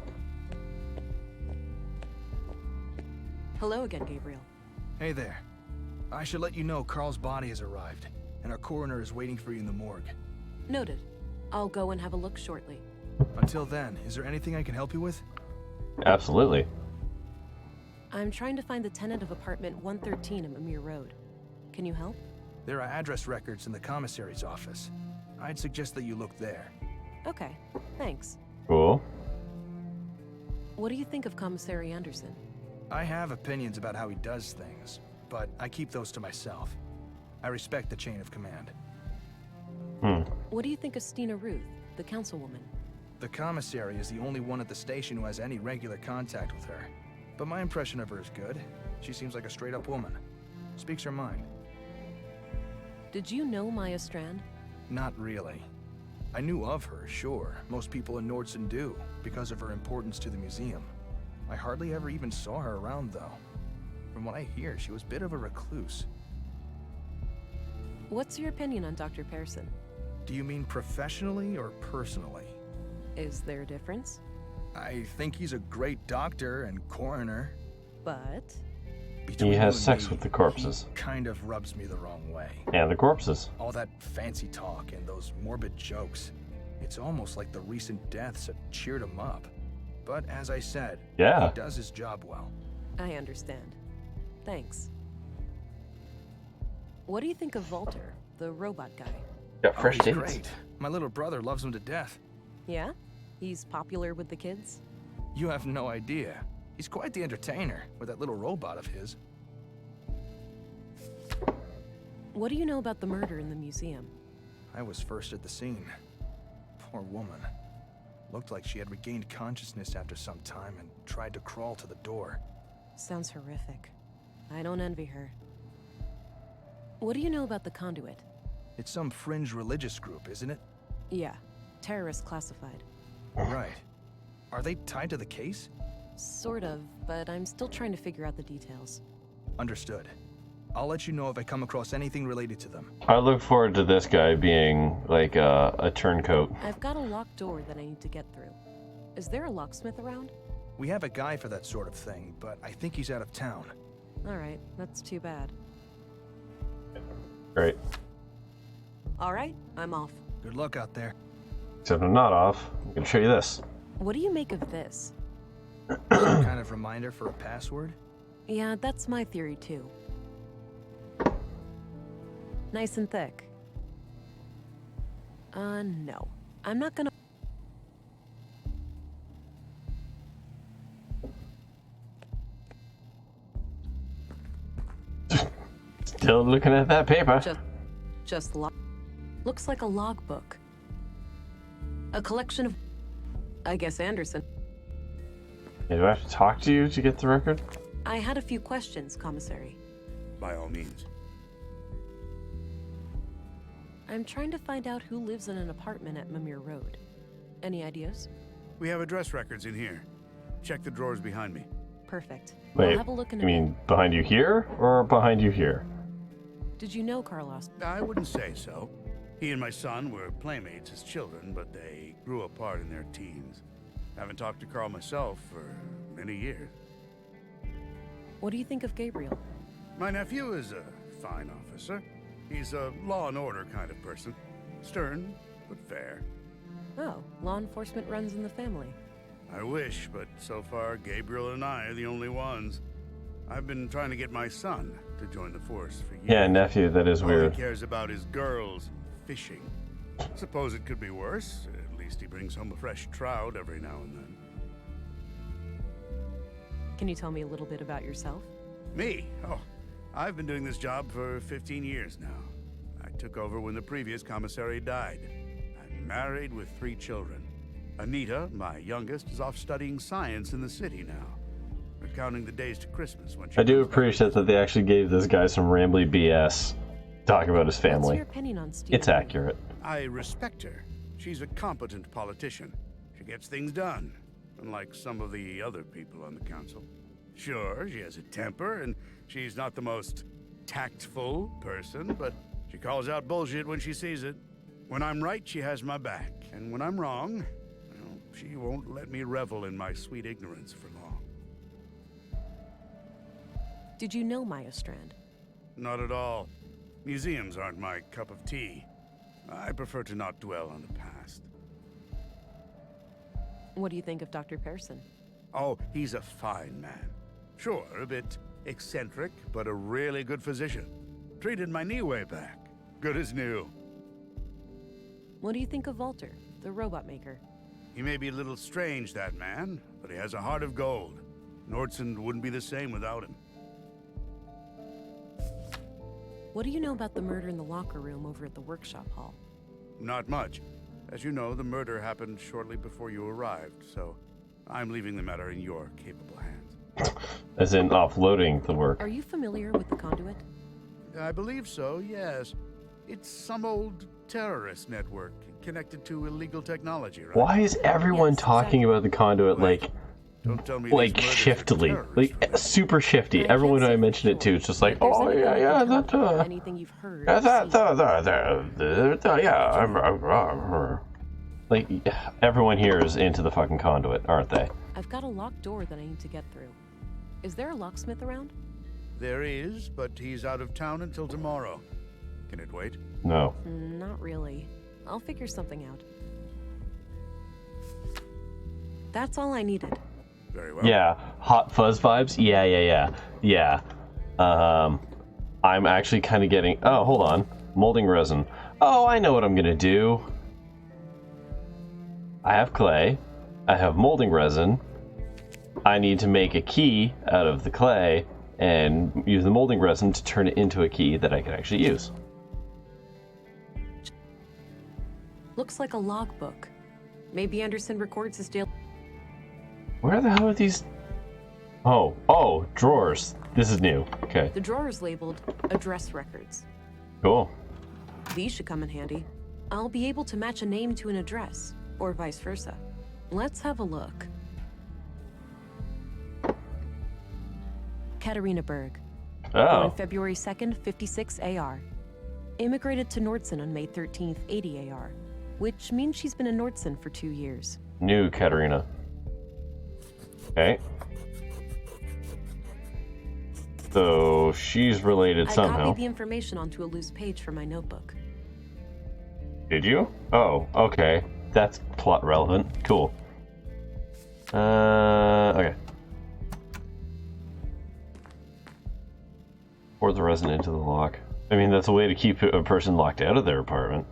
Hello again, Gabriel. Hey there. I should let you know Carl's body has arrived, and our coroner is waiting for you in the morgue. Noted. I'll go and have a look shortly. Until then, is there anything I can help you with? Absolutely. I'm trying to find the tenant of apartment 113 at Mimir Road. Can you help? There are address records in the commissary's office. I'd suggest that you look there. Okay, thanks. Cool. What do you think of Commissary Anderson? I have opinions about how he does things, but I keep those to myself. I respect the chain of command. What do you think of Stina Ruth, the councilwoman? The commissary is the only one at the station who has any regular contact with her. But my impression of her is good. She seems like a straight-up woman. Speaks her mind. Did you know Maya Strand? Not really. I knew of her, sure. Most people in Nordson do, because of her importance to the museum. I hardly ever even saw her around, though. From what I hear, she was a bit of a recluse. What's your opinion on Dr. Pearson? Do you mean professionally or personally? Is there a difference? I think he's a great doctor and coroner. But? He has sex with the corpses. He kind of rubs me the wrong way. Yeah, the corpses. All that fancy talk and those morbid jokes. It's almost like the recent deaths have cheered him up. But as I said, yeah, he does his job well. I understand. Thanks. What do you think of Walter, the robot guy? Got fresh he's dates. Great. My little brother loves him to death. Yeah? He's popular with the kids? You have no idea. He's quite the entertainer with that little robot of his. What do you know about the murder in the museum? I was first at the scene. Poor woman. Looked like she had regained consciousness after some time and tried to crawl to the door. Sounds horrific. I don't envy her. What do you know about the Conduit? It's some fringe religious group, isn't it? Yeah. Terrorist classified. Right. Are they tied to the case? Sort of, but I'm still trying to figure out the details. Understood. I'll let you know if I come across anything related to them. I look forward to this guy being like a turncoat. I've got a locked door that I need to get through. Is there a locksmith around? We have a guy for that sort of thing, but I think he's out of town. Alright, that's too bad. Great. Alright, I'm off. Good luck out there. Except I'm not off. I'm gonna show you this. What do you make of this? Some kind of reminder for a password? Yeah, that's my theory too. Nice and thick. No. I'm not gonna... Still looking at that paper. Just looks like a logbook. A collection of... I guess Anderson. Yeah, do I have to talk to you to get the record? I had a few questions, Commissary. By all means. I'm trying to find out who lives in an apartment at Mimir Road. Any ideas? We have address records in here. Check the drawers behind me. Perfect. Wait, I'll have a look in a you mean behind you here or behind you here? Did you know Carlos? I wouldn't say so. He and my son were playmates as children, but they grew apart in their teens. Haven't talked to Carl myself for many years. What do you think of Gabriel? My nephew is a fine officer. He's a law and order kind of person. Stern, but fair. Oh, law enforcement runs in the family. I wish, but so far, Gabriel and I are the only ones. I've been trying to get my son to join the force for years. Yeah, nephew, that is All weird. he cares about is girls and fishing. Suppose it could be worse. At least he brings home a fresh trout every now and then. Can you tell me a little bit about yourself? Me? Oh, I've been doing this job for 15 years now. I took over when the previous commissary died. I'm married with 3 children. Anita, my youngest, is off studying science in the city now. We're counting the days to Christmas when she I do comes back. appreciate that they actually gave this guy some rambly BS. Talk about his What's family. your opinion on Steve? It's accurate. I respect her. She's a competent politician. She gets things done, unlike some of the other people on the council. Sure, she has a temper, and she's not the most tactful person, but she calls out bullshit when she sees it. When I'm right, she has my back, and when I'm wrong, well, she won't let me revel in my sweet ignorance for long. Did you know Maya Strand? Not at all. Museums aren't my cup of tea. I prefer to not dwell on the past. What do you think of Dr. Pearson? Oh, he's a fine man. Sure, a bit eccentric, but a really good physician. Treated my knee way back. Good as new. What do you think of Walter, the robot maker? He may be a little strange, that man, but he has a heart of gold. Nordson wouldn't be the same without him. What do you know about the murder in the locker room over at the workshop hall? Not much. As you know, the murder happened shortly before you arrived, so I'm leaving the matter in your capable hands. As in offloading the work. Are you familiar with the conduit? I believe so, yes. It's some old terrorist network connected to illegal technology, right? Why is everyone talking about the conduit like shiftily? Like super shifty. Everyone who I mention it to is just like, oh yeah, that anything you've heard? yeah, like everyone here is into the fucking conduit, aren't they? I've got a locked door that I need to get through. Is there a locksmith around? There is, but he's out of town until tomorrow. Can it wait? No. Not really. I'll figure something out. That's all I needed. Very well. Yeah, Hot Fuzz vibes? Yeah. I'm actually kind of getting... Oh, hold on. Molding resin. Oh, I know what I'm gonna do. I have clay. I have molding resin. I need to make a key out of the clay and use the molding resin to turn it into a key that I can actually use. Looks like a logbook. Maybe Anderson records his daily... Where the hell are these? Oh, drawers. This is new. Okay. The drawer is labeled address records. Cool. These should come in handy. I'll be able to match a name to an address, or vice versa. Let's have a look. Katarina Berg. Born February 2nd, 56 AR. Immigrated to Nordson on May 13th, 80 AR, which means she's been in Nordson for 2 years. New Katarina. Okay. So she's related I somehow. copied the information onto a loose page from my notebook. Did you? Oh, okay. That's plot relevant. Cool. Okay. Pour the resin into the lock. I mean, that's a way to keep a person locked out of their apartment.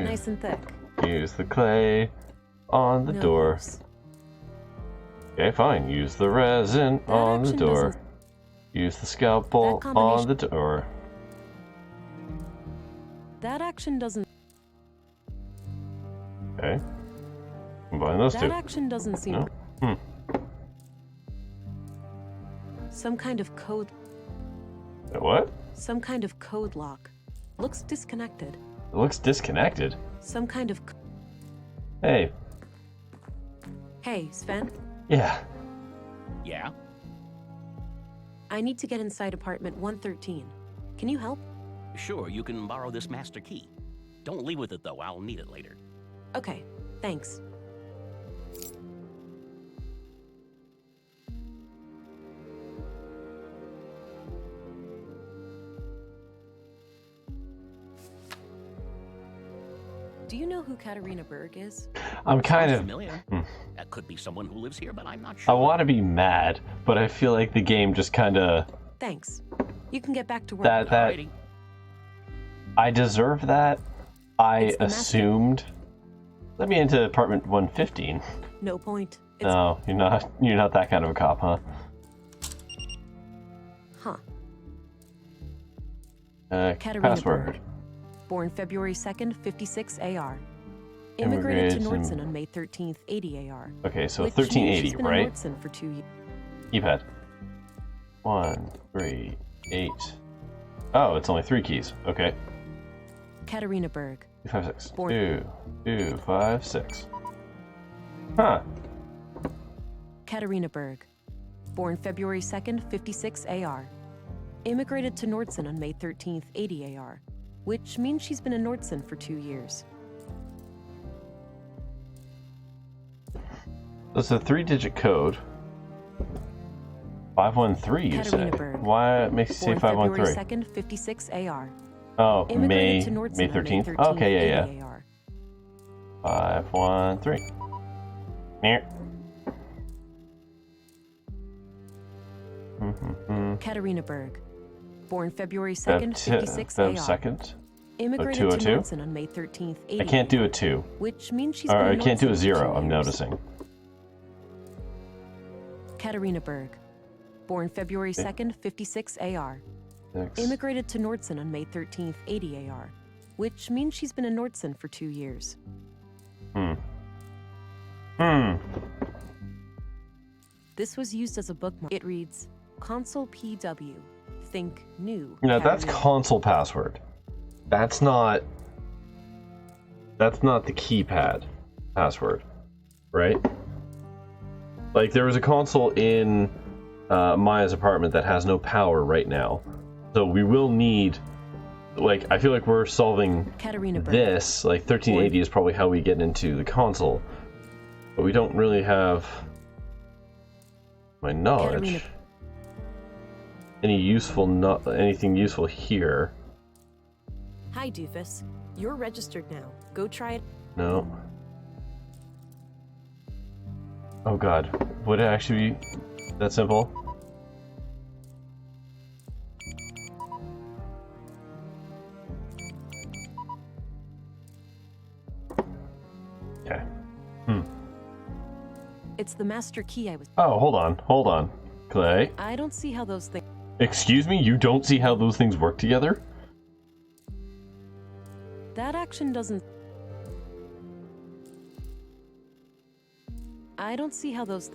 Nice and thick. Use the clay on the No door. use. Okay, fine. Use the resin That on the action door. doesn't- Use the scalpel That on combination- the door. That action doesn't. Okay. Combine those That two. action doesn't seem. No? Hmm. Some kind of code. What? Some kind of code lock. Looks disconnected. It looks disconnected. Some kind of. Hey. Hey, Sven. Yeah. Yeah? I need to get inside apartment 113. Can you help? Sure, you can borrow this master key. Don't leave with it, though. I'll need it later. Okay, thanks. Do you know who Katarina Berg is? I'm kind Sounds of. familiar. Hmm. That could be someone who lives here, but I'm not I sure. want to be mad, but I feel like the game just kind of. Thanks. You can get back to work. That. Alrighty. I deserve that. I It's the master. assumed. Let me into apartment 115. No point. It's No, you're not. You're not that kind of a cop, huh? Huh. Katarina Password. Berg. Born February 2nd, 56 AR. Immigrated to Immigrated Nordson on May 13th, 80 AR. Okay, so Which means 1380, she's been right? in Nordson for 2 years. Keypad. 1, 3, 8. Oh, it's only 3 keys. Okay. Katarina Berg. 2, 5, 6. Born- 2, 5, 6. Huh. Katarina Berg. Born February 2nd, 56 AR. Immigrated to Nordson on May 13th, 80 AR. Which means she's been in Nordson for 2 years. That's a 3-digit code. 513, you Katarina say? Berg. Why makes you say Born February 513? 2nd, 56 AR. Oh, May Immigrated to Nordson May on May 13th. 13th, Okay, yeah. 80 AR. 513. Near. Katarina Berg. Born February 2nd, 56 Feb AR. 2nd. Immigrated to 202? Nordson on May 13th, 80 I can't do a 2. Which means she's Or been I in can't do Nordson a for 0, 2 I'm years. noticing. Katarina Berg. Born February 2nd, 56 AR. 6. Immigrated to Nordson on May 13th, 80 AR. Which means she's been in Nordson for 2 years. This was used as a bookmark. It reads, Console PW. Think new. No, that's Katarina. console password. That's not the keypad password, right? Like there was a console in Maya's apartment that has no power right now. So we will need, like, I feel like we're solving Katarina Berg. this, like 1380 is probably how we get into the console. But we don't really have, my knowledge, Katarina- anything useful here. Hi, Doofus. You're registered now. Go try it. No. Oh god, would it actually be that simple? Okay. It's the master key I was. Oh, hold on. Clay. I don't see how those things. Excuse me, you don't see how those things work together? That action doesn't. I don't see how those.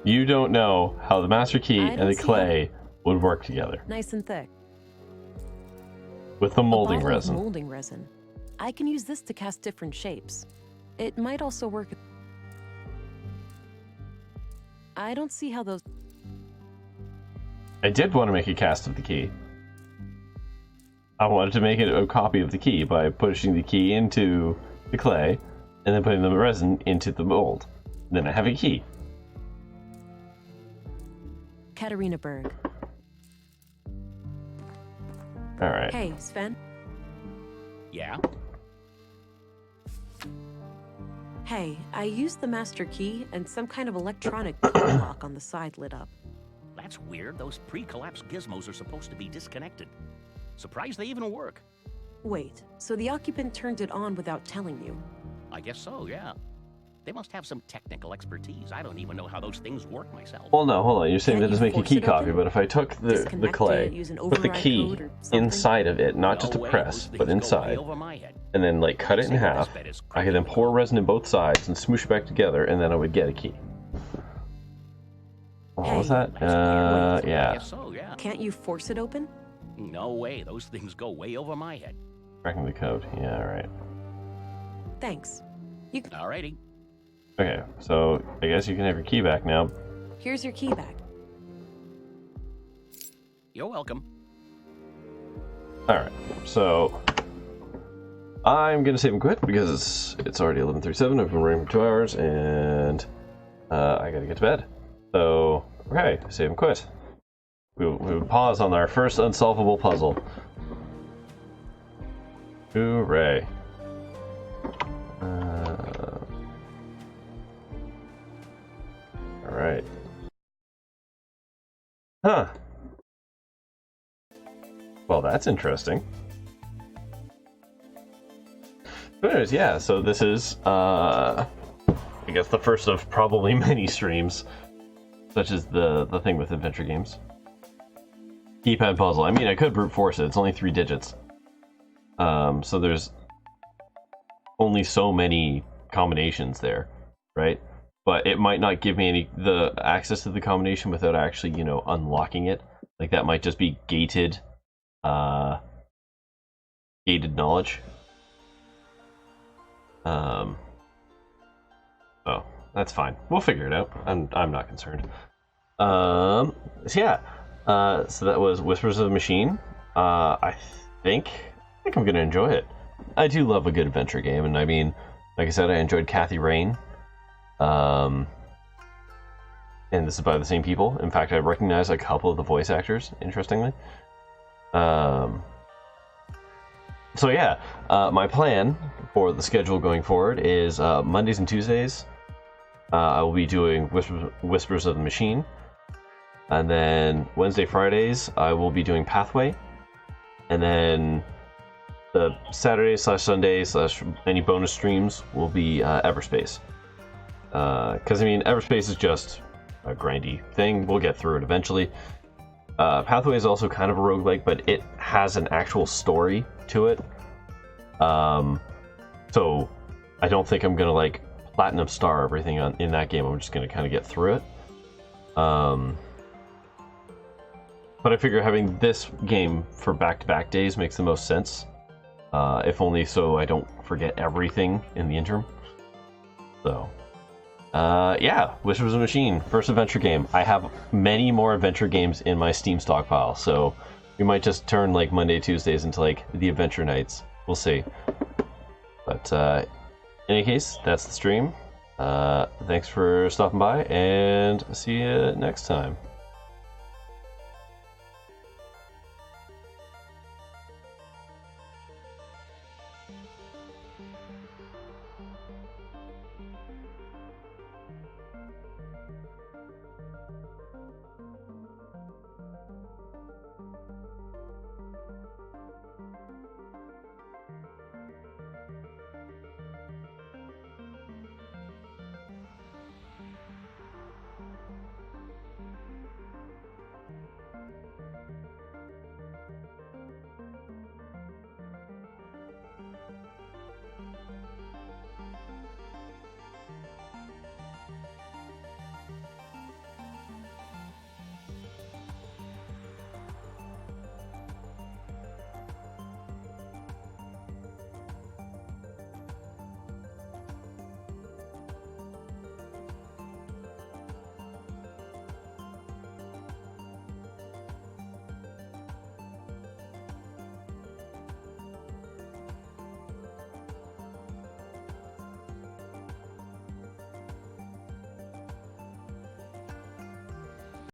You don't know how the master key I and don't the see clay would work together Nice and thick. with the molding A bottle of resin. molding resin. I can use this to cast different shapes. It might also work. I don't see how those. I did want to make a cast of the key. I wanted to make it a copy of the key by pushing the key into the clay and then putting the resin into the mold. Then I have a key. Katarina Berg. Alright. Hey, Sven. Yeah? Hey, I used the master key and some kind of electronic code lock on the side lit up. That's weird. Those pre-collapse gizmos are supposed to be disconnected. Surprised they even work. Wait, so the occupant turned it on without telling you? I guess so, yeah. They must have some technical expertise. I don't even know how those things work myself. Well, no, hold on. You're saying that doesn't make a key copy, but if I took the Disconnect clay, it, use an put the override key code or something? inside of it, not just a press, but inside, and then like cut it in half, I could then pour resin in both sides and smoosh it back together, and then I would get a key. What was that? I Yeah. guess so, yeah. Can't you force it open? No way. Those things go way over my head. Cracking the code. Yeah, right. Thanks. You can... Alrighty. Okay, so I guess you can have your key back now. Here's your key back. You're welcome. Alright, so I'm gonna save and quit because it's already 11:37. I've been running for 2 hours and I gotta get to bed. So, okay, save and quit. We would pause on our first unsolvable puzzle. Hooray. Alright. Huh. Well, that's interesting. But anyways, yeah, so this is, I guess the first of probably many streams, such as the thing with adventure games. Keypad puzzle. I mean, I could brute force it. It's only 3 digits. So there's only so many combinations there, right? But it might not give me the access to the combination without actually, you know, unlocking it. Like that might just be gated, gated knowledge. Oh, that's fine. We'll figure it out. I'm not concerned. So yeah. So that was Whispers of the Machine. I think I'm gonna enjoy it. I do love a good adventure game, and I mean, like I said, I enjoyed Kathy Rain. And this is by the same people. In fact, I recognize a couple of the voice actors, interestingly. So yeah, my plan for the schedule going forward is Mondays and Tuesdays, I will be doing Whispers of the Machine. And then Wednesday, Fridays, I will be doing Pathway. And then the Saturday/Sunday/ any bonus streams will be Everspace. Because I mean, Everspace is just a grindy thing. We'll get through it eventually. Pathway is also kind of a roguelike, but it has an actual story to it. So I don't think I'm gonna like platinum star everything in that game. I'm just gonna kind of get through it. But I figure having this game for back-to-back days makes the most sense. If only so I don't forget everything in the interim. So, yeah, Whispers of the Machine, first adventure game. I have many more adventure games in my Steam stockpile, so we might just turn like Monday, Tuesdays into like the adventure nights. We'll see. But in any case, that's the stream. Thanks for stopping by, and see you next time.